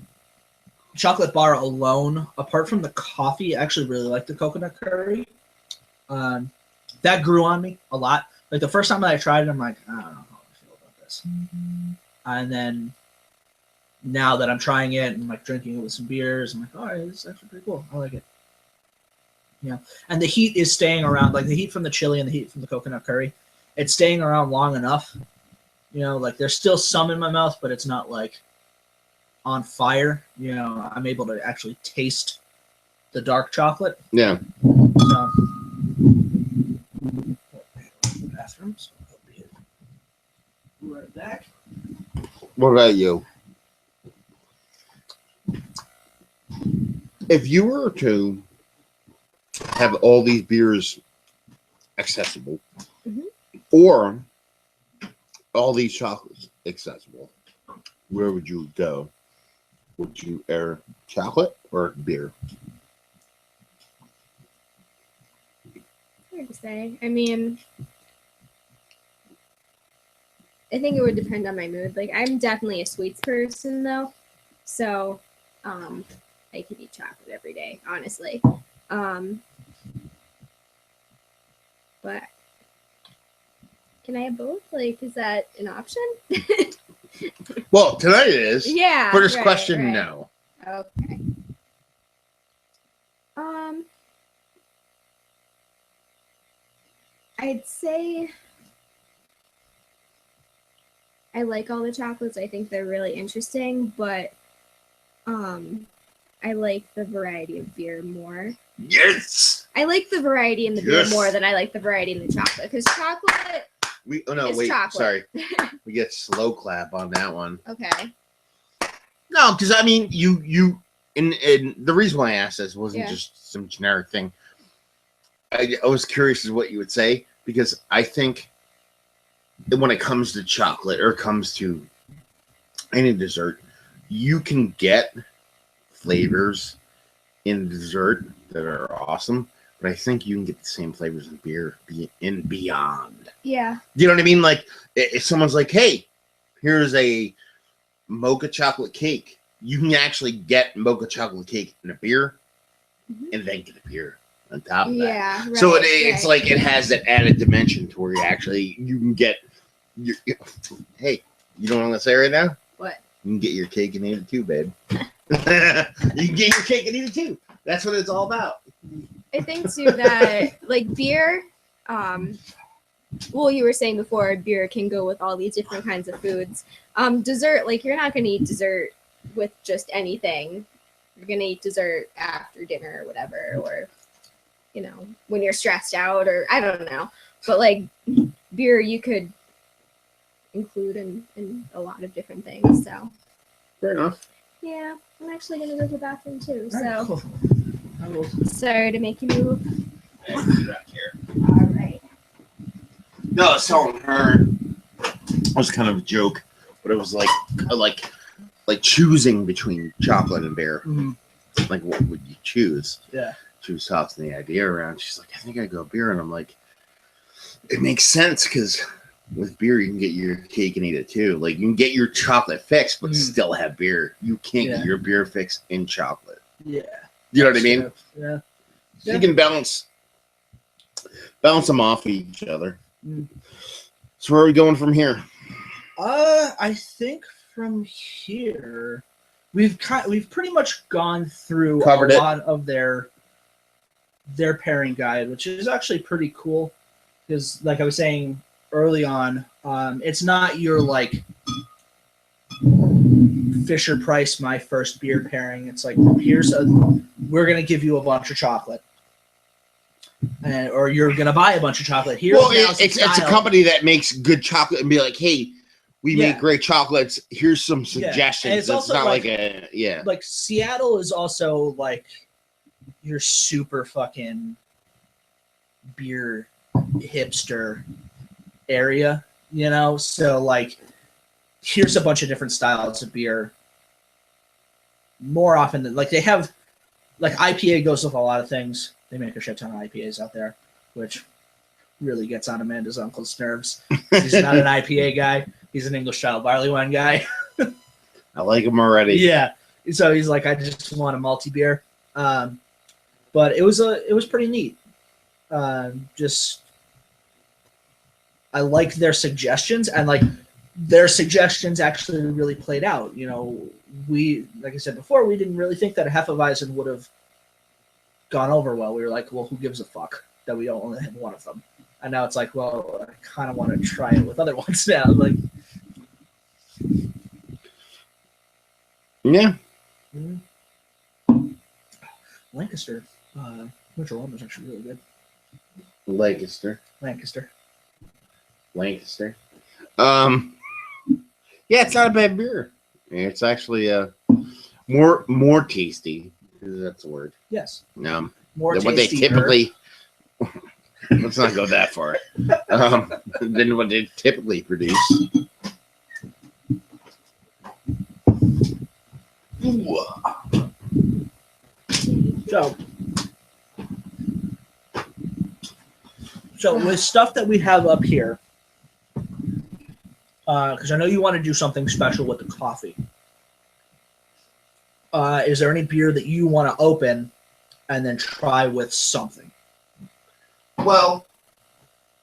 bar alone. Apart from the coffee, I actually really liked the coconut curry. That grew on me a lot. Like the first time that I tried it, I'm like, I don't know how I feel about this. And then now that I'm trying it and like drinking it with some beers, I'm like, all right, this is actually pretty cool. I like it. Yeah, and the heat is staying around, like the heat from the chili and the heat from the coconut curry. It's staying around long enough. You know, like there's still some in my mouth, but it's not like on fire. You know, I'm able to actually taste the dark chocolate. Yeah. So, bathroom. So I'll be right back. What about you? If you were to have all these beers accessible, Mhm. or all these chocolates accessible, where would you go? Would you air chocolate or beer? Hard to say. I mean, I think it would depend on my mood. Like, I'm definitely a sweets person, though. So, I could eat chocolate every day, honestly. But can I have both? Like, is that an option? Well, tonight it is. Yeah. For this right, question, right. no. Okay. I'd say I like all the chocolates. I think they're really interesting, but I like the variety of beer more. Yes. I like the variety in the beer Yes. more than I like the variety in the chocolate. Because chocolate, It's Wait. chocolate. Sorry. We get slow clap on that one. okay. No, because I mean, and the reason why I asked this wasn't Yeah. just some generic thing. I was curious as what you would say, because I think that when it comes to chocolate or comes to any dessert, you can get flavors in dessert that are awesome, but I think you can get the same flavors in beer and beyond. Yeah. You know what I mean? Like, if someone's like, hey, here's a mocha chocolate cake, you can actually get mocha chocolate cake in a beer Mhm. and then get a beer on top of that. Yeah. Right, So it's right. like it has that added dimension to where you can get hey, you know what I'm gonna say right now? What? You can get your cake and eat it too, babe. You can get your cake and eat it too. That's what it's all about. I think too that like beer, well, you were saying before, beer can go with all these different kinds of foods. Dessert, like you're not gonna eat dessert with just anything. You're gonna eat dessert after dinner or whatever, or when you're stressed out, or I don't know. But like beer, you could include in a lot of different things. So Fair enough. yeah, I'm actually gonna go to the bathroom too. All right, So cool. I will. sorry to make you move. I don't care. All right. No, I was telling her. It was kind of a joke, but it was like choosing between chocolate and beer. Mhm. Like, what would you choose? Yeah. She was tossing the idea around. She's like, I think I'd go beer, and I'm like, it makes sense because with beer you can get your cake and eat it too. Like you can get your chocolate fix, but still have beer. You can't get your beer fix in chocolate. Yeah. You know what I mean? Yeah. You can balance them off each other. Mm. So where are we going from here? I think from here we've pretty much gone through Covered a it. lot of their pairing guide, which is actually pretty cool because, like I was saying early on, it's not your like Fisher Price my first beer pairing. It's like we're gonna give you a bunch of chocolate. Or you're gonna buy a bunch of chocolate. Here's It's a company that makes good chocolate and be like, hey, we make great chocolates. Here's some suggestions. And it's also not like a like Seattle is also like your super fucking beer hipster area, So like, here's a bunch of different styles of beer. More often than like they have, like IPA goes with a lot of things. They make a shit ton of IPAs out there, which really gets on Amanda's uncle's nerves. He's not an IPA guy. He's an English style barley wine guy. I like him already. Yeah. So he's like, I just want a malty beer. But it was pretty neat. Just I like their suggestions, and like their suggestions actually really played out. We, like I said before, we didn't really think that a Hefeweizen would have gone over well. We were like, well, who gives a fuck that we only have one of them? And now it's like, well, I kind of want to try it with other ones now. Like, yeah. Lancaster, Winter One was actually really good. Lancaster. Yeah, it's not a bad beer. It's actually more tasty. That's the word. Yes. More More than what they tastier. typically. Let's not go that far. Than what they typically produce. So with stuff that we have up here, because I know you want to do something special with the coffee. Is there any beer that you want to open and then try with something? Well,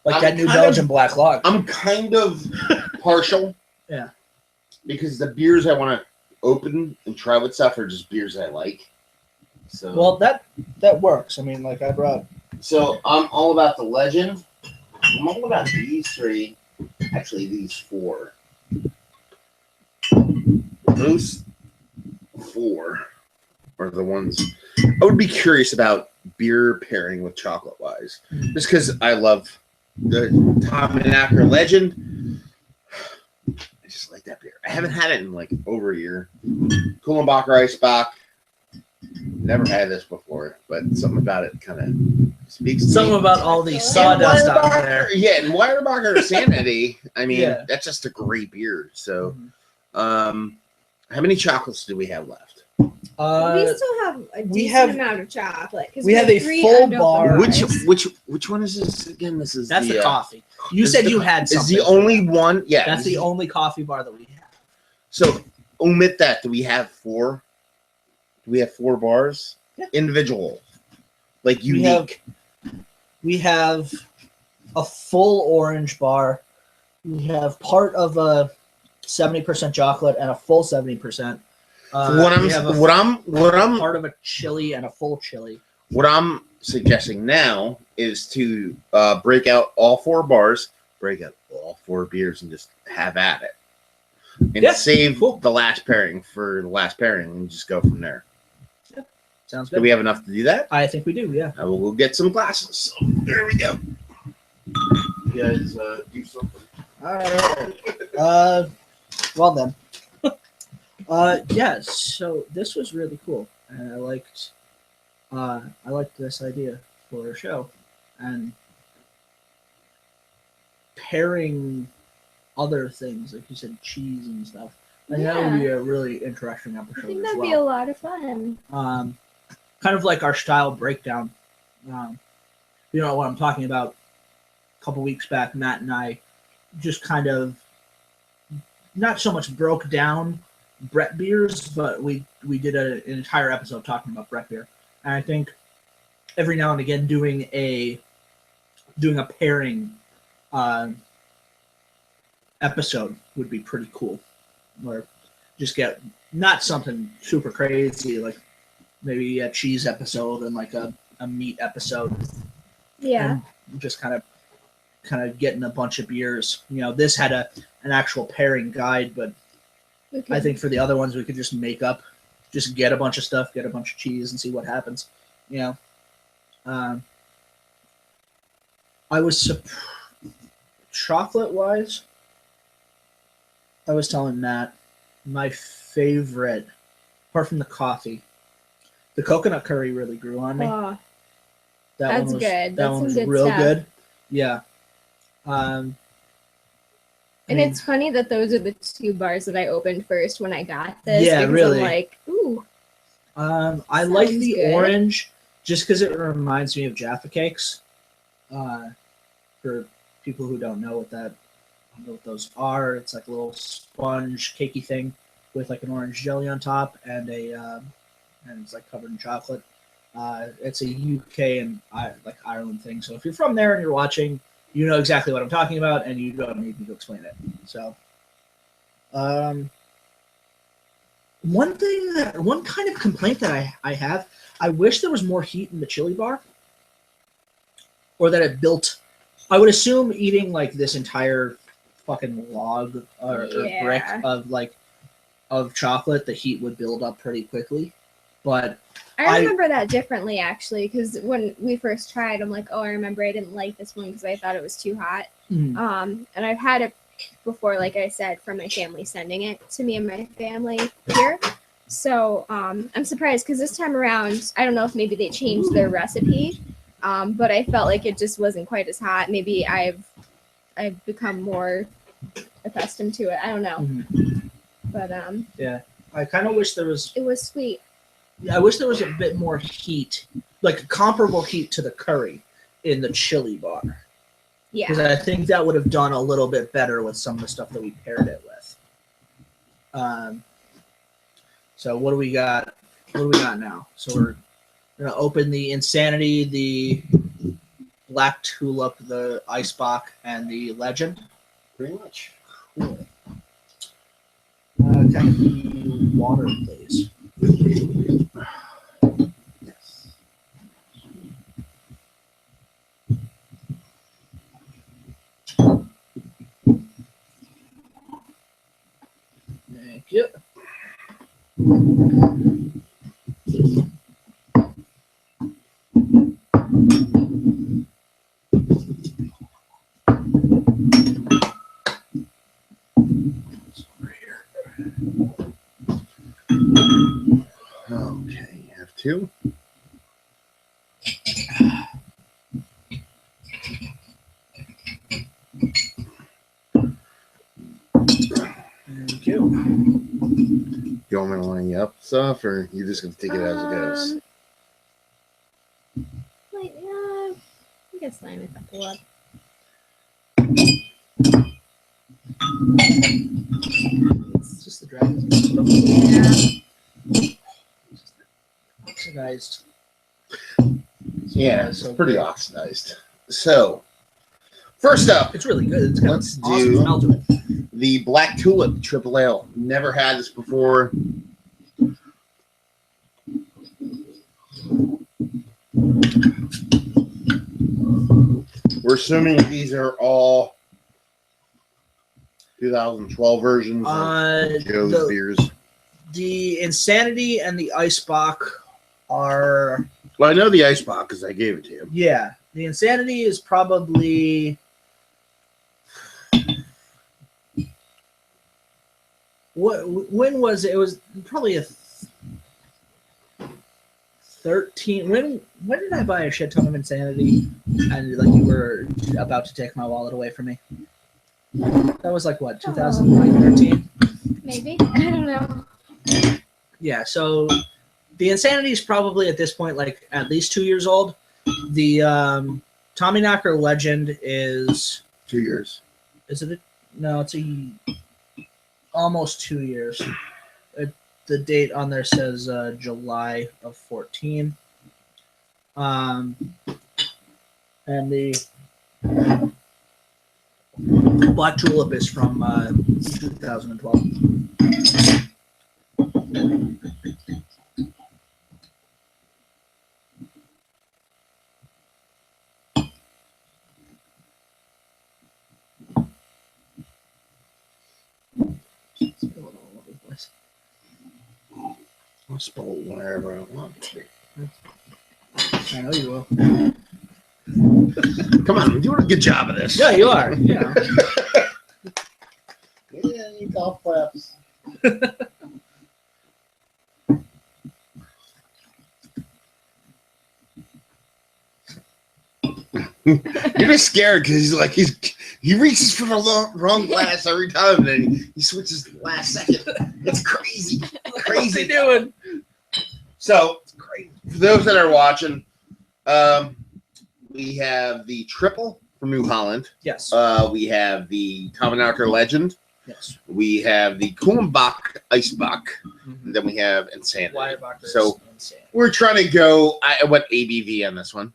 Like I'm that new kind Belgian Black Log. I'm kind of partial. Yeah. Because the beers I want to open and try with stuff are just beers I like. So Well, that works. I mean, like I brought. So I'm all about the Legend. I'm all about these three. Actually, these four. Those four are the ones I would be curious about beer pairing with chocolate-wise. Just because I love the Tom and Acker Legend. I just like that beer. I haven't had it in like over a year. Kullenbacher Eisbach. Never had this before, but something about it kind of speaks to Something me. about all the sawdust out there. Yeah, and Weyerbacher Sanity. I mean, Yeah. that's just a great beer. So, how many chocolates do we have left? We still have a we decent have- amount of chocolate. 'Cause we have a three full unopened bar. bars. Which one is this again? This is That's the coffee. You is said the- you had Is something. the only one? Yeah, That's the only coffee bar that we have. So omit that. Do we have four? Do we have four bars? Yeah. Individual, like We have- unique. We have a full orange bar. We have part of a 70% chocolate and a full 70%. What we have a I'm part of a chili and a full chili. What I'm suggesting now is to break out all four bars, break out all 4 beers and just have at it. And Yeah, save cool. the last pairing for the last pairing and just go from there. Sounds Do good. we have enough to do that? I think we do. Yeah. I will go get some glasses. So there we go. You guys do something. All right. Well then. Yeah. So this was really cool, and I liked this idea for a show, and pairing other things like you said, cheese and stuff. And that would be a really interesting I episode think as that'd well. be a lot of fun. Kind of like our style breakdown. You know what I'm talking about. A couple weeks back, Matt and I just kind of not so much broke down Brett beers, but we did an entire episode talking about Brett beer. And I think every now and again doing a pairing episode would be pretty cool. Or just get not something super crazy like maybe a cheese episode and like a meat episode. Yeah. And just kind of getting a bunch of beers. You know, this had an actual pairing guide, but Okay. I think for the other ones we could just just get a bunch of stuff, get a bunch of cheese, and see what happens. You know, I was chocolate wise. I was telling Matt my favorite, apart from the coffee, the coconut curry really grew on me. Oh, That that's one was, good. That That's one some was good real stuff. good. Yeah. I And mean, it's funny that those are the 2 bars that I opened first when I got this. Yeah, because really. I'm like, ooh. I like Sounds the good. orange just because it reminds me of Jaffa cakes. For people who don't know what those are, it's like a little sponge cakey thing with like an orange jelly on top and and it's like covered in chocolate. It's a UK and Ireland thing. So if you're from there and you're watching, you know exactly what I'm talking about, and you don't need me to explain it. So, one kind of complaint that I have, I wish there was more heat in the chili bar, or that it built. I would assume eating like this entire fucking log or brick of chocolate, the heat would build up pretty quickly. But I remember that differently, actually, because when we first tried, I'm like, oh, I remember I didn't like this one because I thought it was too hot. And I've had it before, like I said, from my family sending it to me and my family here. So I'm surprised because this time around, I don't know if maybe they changed their recipe, but I felt like it just wasn't quite as hot. Maybe I've become more accustomed to it. I don't know. But yeah, I kind of wish there was. it was sweet. I wish there was a bit more heat, like comparable heat to the curry in the chili bar. Yeah. Because I think that would have done a little bit better with some of the stuff that we paired it with. So what do we got? What do we got now? So we're gonna open the Insanity, the Black Tulip, the Icebox, and the Legend. Pretty much. Cool. Can I be water, please? Yes. Thank you. Okay, you have 2. Thank you. You want me to line you up stuff, or you just gonna take it as it goes? Like, I guess line a couple up. It's just the dragon. Yeah. Oxidized. Yeah, it's so pretty good. oxidized. So, first up, It's really good. It's got Let's an awesome do- smell to it. the Black Tulip Triple Ale. Never had this before. We're assuming these are all 2012 versions of Joe's beers. The Insanity and the Icebox are. Well, I know the Icebox because I gave it to you. Yeah, the Insanity is probably. When was it? It was probably a 13. When did I buy a shit ton of Insanity and like you were about to take my wallet away from me? That was like what, 2013? Maybe. I don't know. Yeah, so the Insanity is probably at this point like at least 2 years old. The Tommy Knocker Legend is 2 years. Is it? No, it's almost 2 years. The date on there says July of 14. And the Black Tulip is from 2012. I'll spill it wherever I want. I know you will. Come on, I'm doing a good job of this. Yeah, you are. Yeah. Yeah, you golf claps. You're just scared because he reaches for the wrong glass every time, and then he switches the last second. It's crazy, crazy doing. So, for those that are watching, we have the triple from New Holland. Yes. We have the Tommy Knocker Legend. Yes. We have the Kulmbach Icebach. Mm-hmm. And then we have Insanity. So we're trying to go. I went ABV on this one,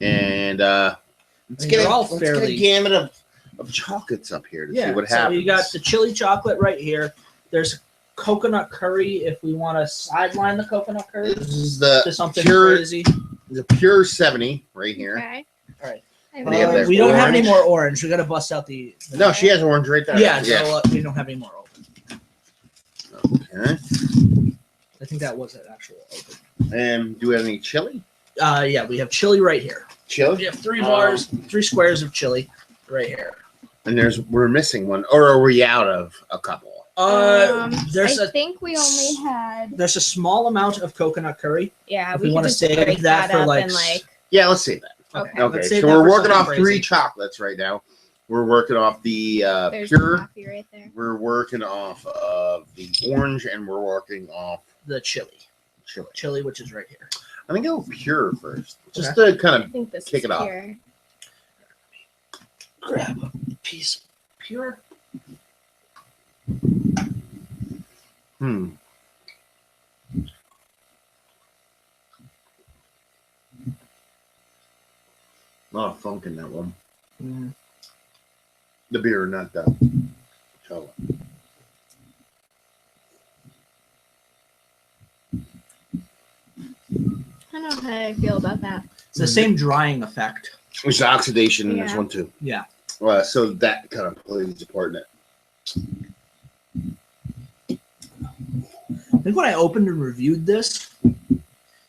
and let's get a gamut of chocolates up here to see what happens. So you got the chili chocolate right here. There's coconut curry if we want to sideline the coconut curry. This is the to something pure, crazy. The pure 70 right here. Okay. All right. We don't have any more orange. We got to bust out the. No, she has orange right there. Yeah, so we don't have any more open. Okay. I think that was an actual open. And do we have any chili? Yeah, we have chili right here. Chili? We have 3 bars, 3 squares of chili right here. And we're missing one, or are we out of a couple? I think we only had. There's a small amount of coconut curry. Yeah, if we want to save that for like. Yeah, let's save that. Okay. So we're working off 3 chocolates right now. We're working off the pure. Coffee right there. We're working off of the orange, and we're working off the chili. Chili, which is right here. I think go pure first, just to kind of kick it off. Grab a piece of pure. A lot of funk in that one. Mm-hmm. The beer, not the chocolate. I don't know how I feel about that. It's the same drying effect. There's oxidation in this one too. Yeah. So that kind of plays a part in it. I think when I opened and reviewed this,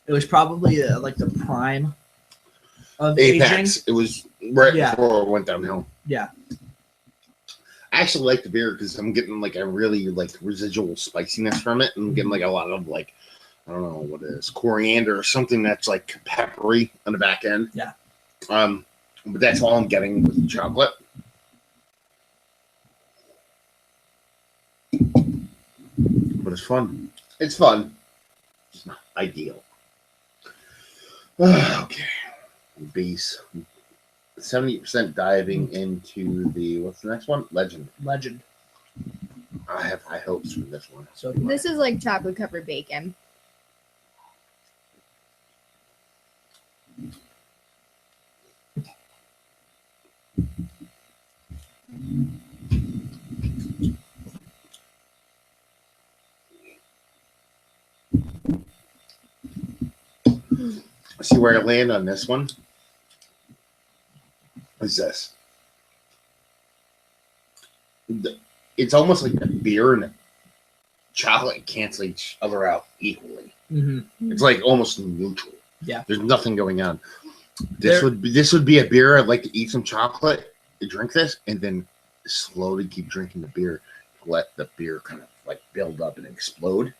it was probably like the prime of Apex. aging. It was right before it went downhill. Yeah. I actually like the beer because I'm getting like a really like residual spiciness from it. I'm getting like a lot of like, I don't know what it is, coriander or something that's like peppery on the back end. Yeah. But that's all I'm getting with the chocolate. But it's fun. It's fun. It's not ideal. Okay. Base. 70% diving into the, what's the next one? Legend. I have high hopes for this one. So this is like chocolate covered bacon. See where I land on this one. What's this? it's almost like the beer and the chocolate cancel each other out equally. Mm-hmm. It's like almost neutral. Yeah. There's nothing going on. This would be a beer. I'd like to eat some chocolate, drink this, and then slowly keep drinking the beer. Let the beer kind of like build up and explode.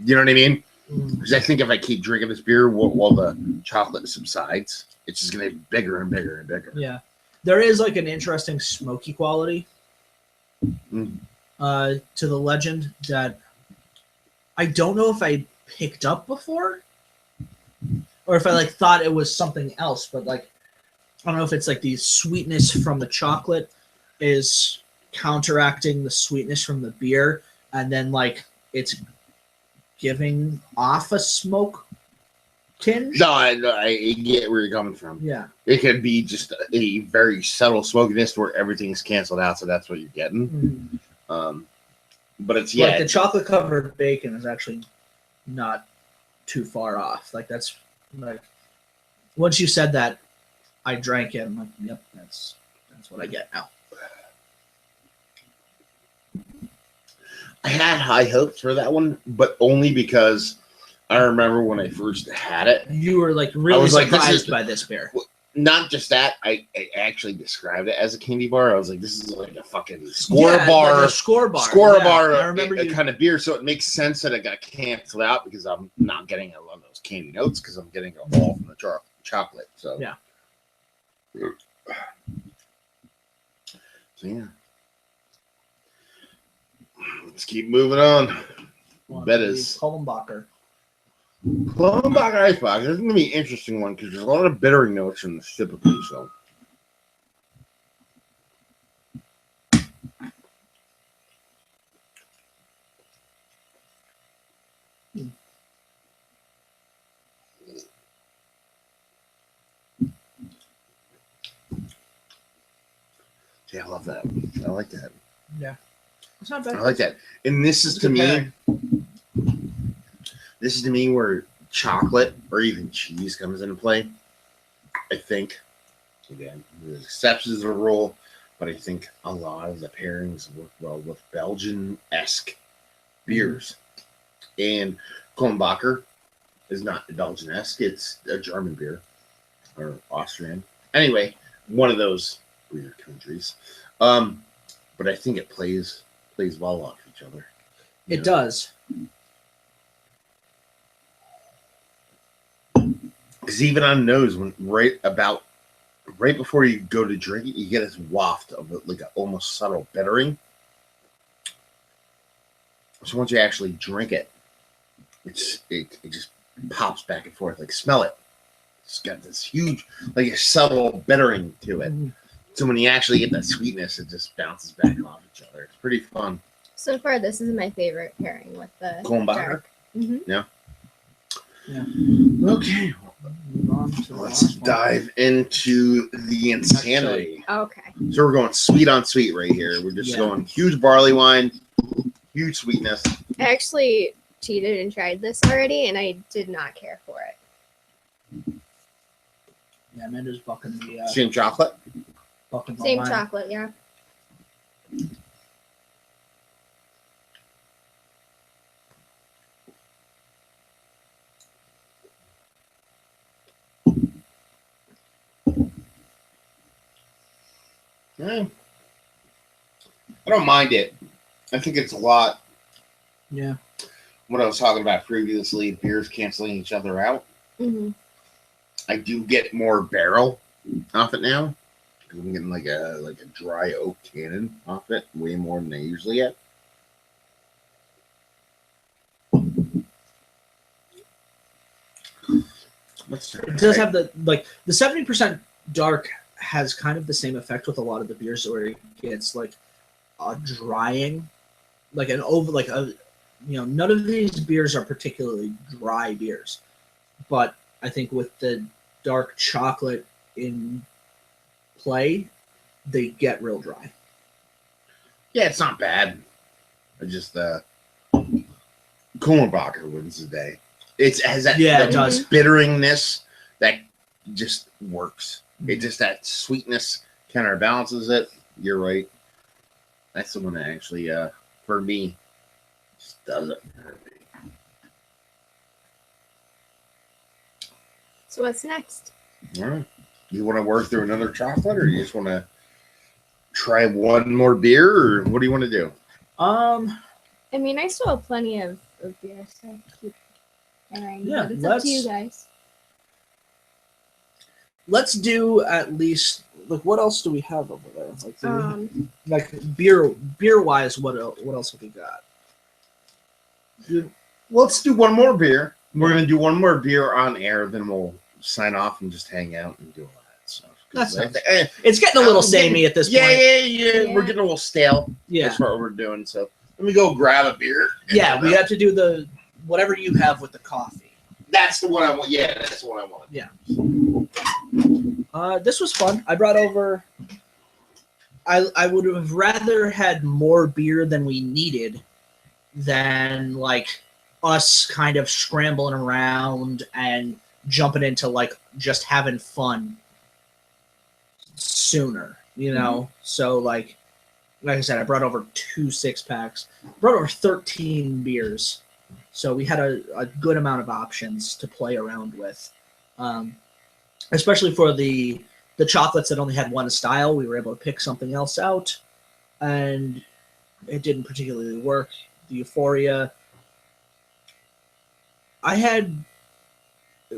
You know what I mean? Because I think if I keep drinking this beer while the chocolate subsides, it's just going to get bigger and bigger and bigger. Yeah. There is like an interesting smoky quality to the legend that I don't know if I picked up before or if I like thought it was something else, but like I don't know if it's like the sweetness from the chocolate is counteracting the sweetness from the beer, and then like it's giving off a smoke tinge. No, I get where you're coming from. Yeah. It could be just a very subtle smokiness where everything's canceled out, so that's what you're getting. Mm-hmm. But it's Like the chocolate covered bacon is actually not too far off. Like that's like once you said that, I drank it. I'm like, yep, that's what I get now. I had high hopes for that one, but only because I remember when I first had it. You were like really like, surprised by this beer. Not just that, I actually described it as a candy bar. I was like, this is like a fucking score Like bar a score bar I remember you... kind of beer. So it makes sense that it got canceled out because I'm not getting a lot of those candy notes because I'm getting it all from the chocolate. So yeah. So yeah. Let's keep moving on. Bettis. Kullenbacher. Kullenbacher Icebox. This is going to be an interesting one because there's a lot of bittering notes in this typically. So. Yeah, I love that. I like that. Yeah. It's not bad. I like that. And this is to me. This is to me where chocolate or even cheese comes into play. I think, again, there's exceptions to the rule, but I think a lot of the pairings work well with Belgian-esque beers. And Kullenbacher is not Belgian-esque. It's a German beer or Austrian. Anyway, one of those weird countries. But I think it plays well off each other. It does. Because even on nose, when right before you go to drink it, you get this waft of like an almost subtle bittering. So once you actually drink it, it just pops back and forth. Like smell it. It's got this huge, like a subtle bittering to it. So when you actually get that sweetness, it just bounces back off each other. It's pretty fun. So far, this is my favorite pairing with the Kullenbacher. Mm-hmm. Yeah. Yeah. Okay. Move on to the Let's last one. dive into the insanity. Okay. So we're going sweet on sweet right here. We're just going huge barley wine, huge sweetness. I actually cheated and tried this already, and I did not care for it. Yeah, Amanda's bucking the Same chocolate. bucking the Same line. chocolate, yeah. Yeah. I don't mind it. I think it's a lot. Yeah. What I was talking about previously, beers canceling each other out. Mm-hmm. I do get more barrel off it now. I'm getting like a dry oak tannin off it, way more than I usually get. It does have the 70% dark has kind of the same effect with a lot of the beers where it gets like a drying, like an over like a none of these beers are particularly dry beers, but I think with the dark chocolate in play, they get real dry. Yeah, it's not bad. I just Kullenbacher wins the day. It has that, it does. bitteringness that just works. It just that sweetness counterbalances it. You're right. That's the one that actually, for me, just does it for me. So what's next? All right. You want to work through another chocolate, or you just want to try one more beer, or what do you want to do? I mean, I still have plenty of beer, so keep trying. Yeah, But it's up to you guys. Let's do at least like what else do we have over there? Like, like beer wise, what else have we got? Let's do one more beer. We're gonna do one more beer on air, then we'll sign off and just hang out and do all that stuff. That's it's getting a little samey at this point. Yeah. We're getting a little stale. Yeah, that's what we're doing. So let me go grab a beer. Yeah, we have to do the whatever you have with the coffee. That's the one I want. Yeah, that's the one I want. Yeah. This was fun. I brought over. I would have rather had more beer than we needed, than like us kind of scrambling around and jumping into like just having fun sooner, you know. So like I said, I brought over 2 6-packs, brought over 13 beers, so we had a good amount of options to play around with, especially for the chocolates that only had one style. We were able to pick something else out, and it didn't particularly work. The Euphoria,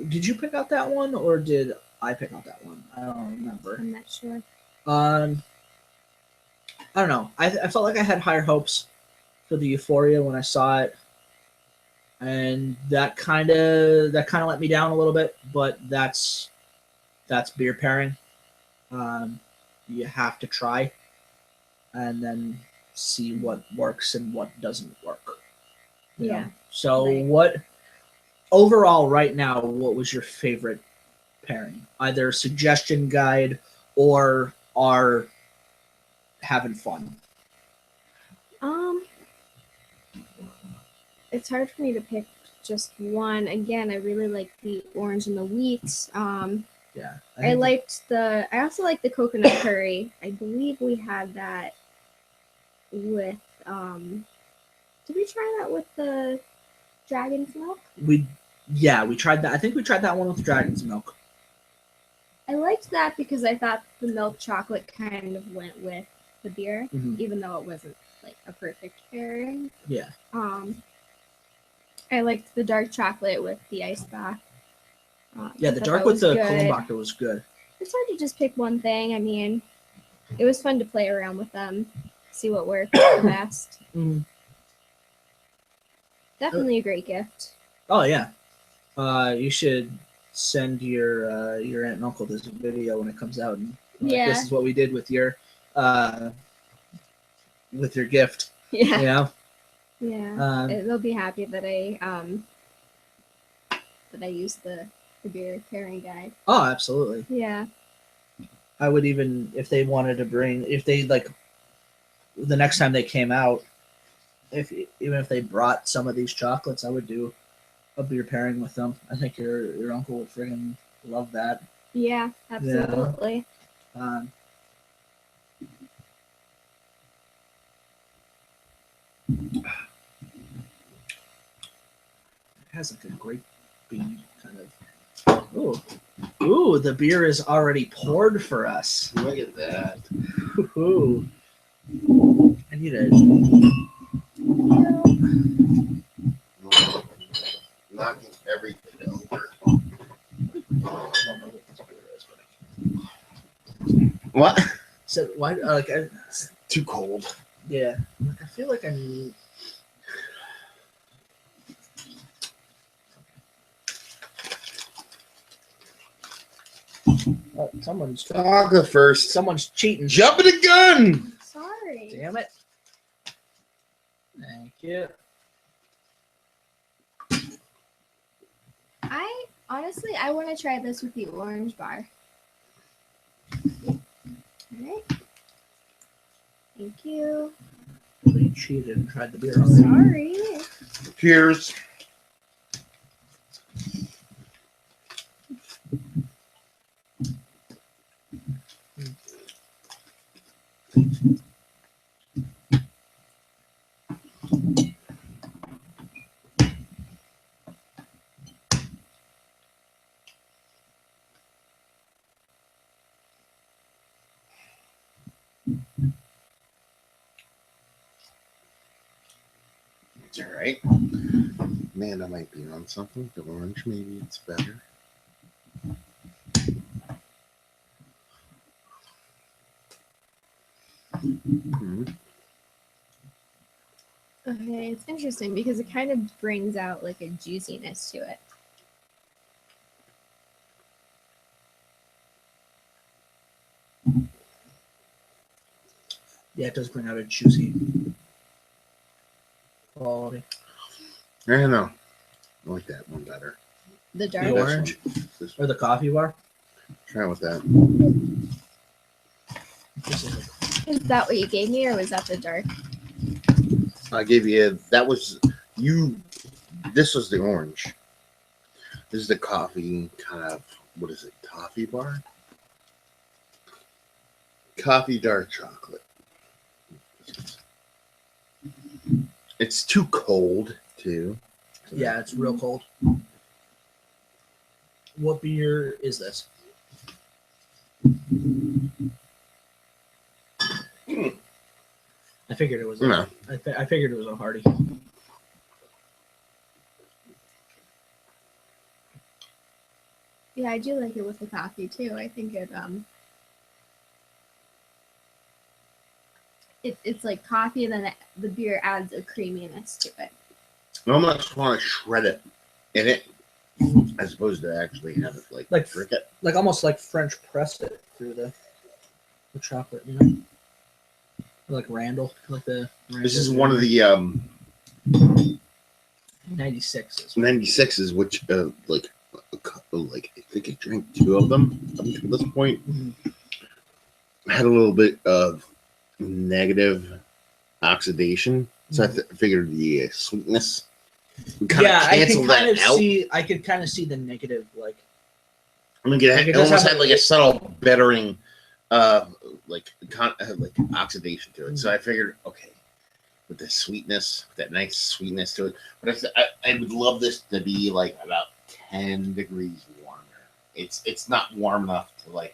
did you pick out that one, or did I pick out that one? I don't remember. I'm not sure. I don't know. I felt like I had higher hopes for the Euphoria when I saw it, and that kind of let me down a little bit. But that's beer pairing. You have to try, and then see what works and what doesn't work. You know? So right. What overall right now? What was your favorite pairing? Either suggestion guide or our having fun. It's hard for me to pick just one. Again, I really like the orange and the wheat. Yeah. I also like the coconut curry. I believe we had that with did we try that with the dragon's milk? We tried that. I think we tried that one with dragon's milk. I liked that because I thought the milk chocolate kind of went with the beer, even though it wasn't like a perfect pairing. Yeah. I liked the dark chocolate with the ice bath. The dark with the Kronenbocker was good. It's hard to just pick one thing. I mean, it was fun to play around with them, see what worked the best. Definitely a great gift. Oh yeah. You should send your aunt and uncle this video when it comes out, and this is what we did with your gift. Yeah. You know? Yeah. They'll be happy that I used the beer pairing guide. Oh, absolutely. Yeah. I would even, if they wanted to bring, if they like, the next time they came out, even if they brought some of these chocolates, I would do a beer pairing with them. I think your uncle would friggin' love that. Yeah, absolutely. Yeah. It has like a great bean kind of. Ooh, the beer is already poured for us. Look at that. Ooh. I need a. Knocking everything over. What? So why? It's too cold. Yeah. I feel like I need. Someone's Talk first. Someone's cheating. Jumping the gun. Sorry. Damn it. Thank you. I want to try this with the orange bar. All right. Thank you. They cheated and tried the beer already. Sorry. Cheers. It's all right. Amanda might be on something. The orange, maybe it's better. Mm-hmm. Okay, it's interesting because it kind of brings out like a juiciness to it. Yeah, it does bring out a juicy quality. I don't know. I like that one better. The dark. The This orange? one. This Or the coffee bar? Try with that. This is Is that what you gave me, or was that the dark? I gave you that was you. This was the orange. This is the coffee kind of what is it? Coffee bar. Coffee dark chocolate. It's too cold too. yeah, it's real cold. What beer is this? I figured it was. No. I figured it was a hearty. Yeah, I do like it with the coffee too. I think it's like coffee, and then the beer adds a creaminess to it. I almost want to shred it in it as opposed to actually have it like drink it. Like almost like French press it through the chocolate, you know? Like Randall, like the. This is one of the 96s. 96s, which like I think I drank two of them up until this point. Had a little bit of negative oxidation, so I figured the sweetness would kind of cancel that out. I could kind of see the negative, like. I mean, it almost had like a subtle bettering, like oxidation to it. So I figured, okay, with the sweetness, with that nice sweetness to it. But I would love this to be like about 10 degrees warmer. It's not warm enough to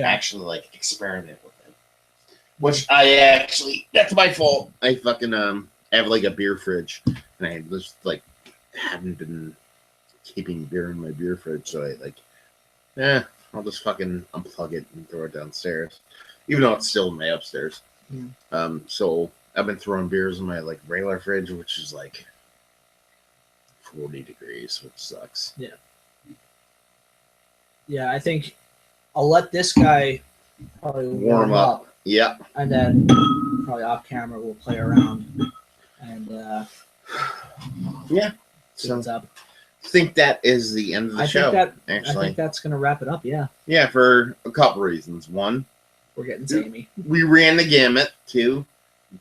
actually like experiment with it. Which that's my fault. I fucking I have like a beer fridge, and I just like haven't been keeping beer in my beer fridge, so I'll just fucking unplug it and throw it downstairs, even though it's still in my upstairs. So I've been throwing beers in my like regular fridge, which is like 40 degrees, which sucks. Yeah, I think I'll let this guy probably warm up. Yeah. And then probably off camera we'll play around and see what's up. I think that is the end of the show. I think that's gonna wrap it up. Yeah. Yeah, for a couple reasons. One, we're getting samey. We ran the gamut. Two,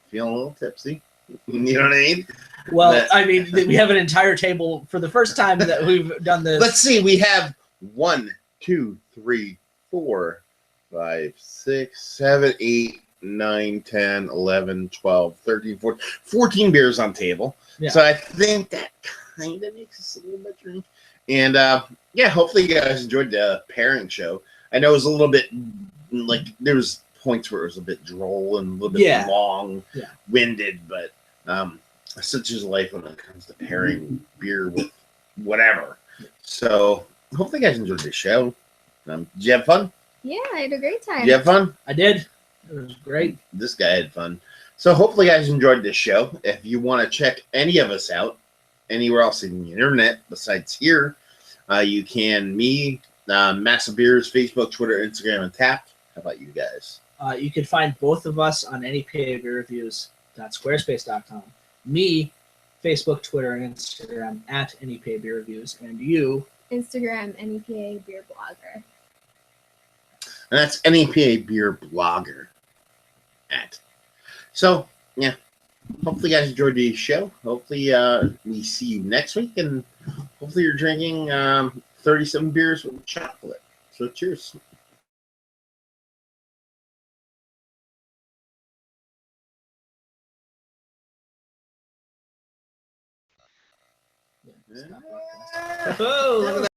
feeling a little tipsy. You know what I mean? Well, I mean, we have an entire table for the first time that we've done this. Let's see. We have 1, 2, 3, 4, 5, 6, 7, 8, 9, 10, 11, 12, 13, 14 beers on table. Yeah. So I think that kind of makes us a little bit drink. And hopefully you guys enjoyed the pairing show. I know it was a little bit like there was points where it was a bit droll and a little bit long-winded, but such is life when it comes to pairing beer with whatever. So hopefully you guys enjoyed the show. Did you have fun? Yeah, I had a great time. Did you have fun? I did. It was great. This guy had fun. So hopefully you guys enjoyed this show. If you want to check any of us out anywhere else in the internet besides here, you can Massive Beers, Facebook, Twitter, Instagram, and Tapped. How about you guys? You can find both of us on anypabeerreviews.squarespace.com. Me, Facebook, Twitter, and Instagram at anypabeerreviews, and you Instagram NEPA Beer Blogger. And that's NEPA Beer Blogger at. So, yeah. Hopefully you guys enjoyed the show. Hopefully we see you next week, and hopefully you're drinking 37 beers with chocolate. So cheers. Oh,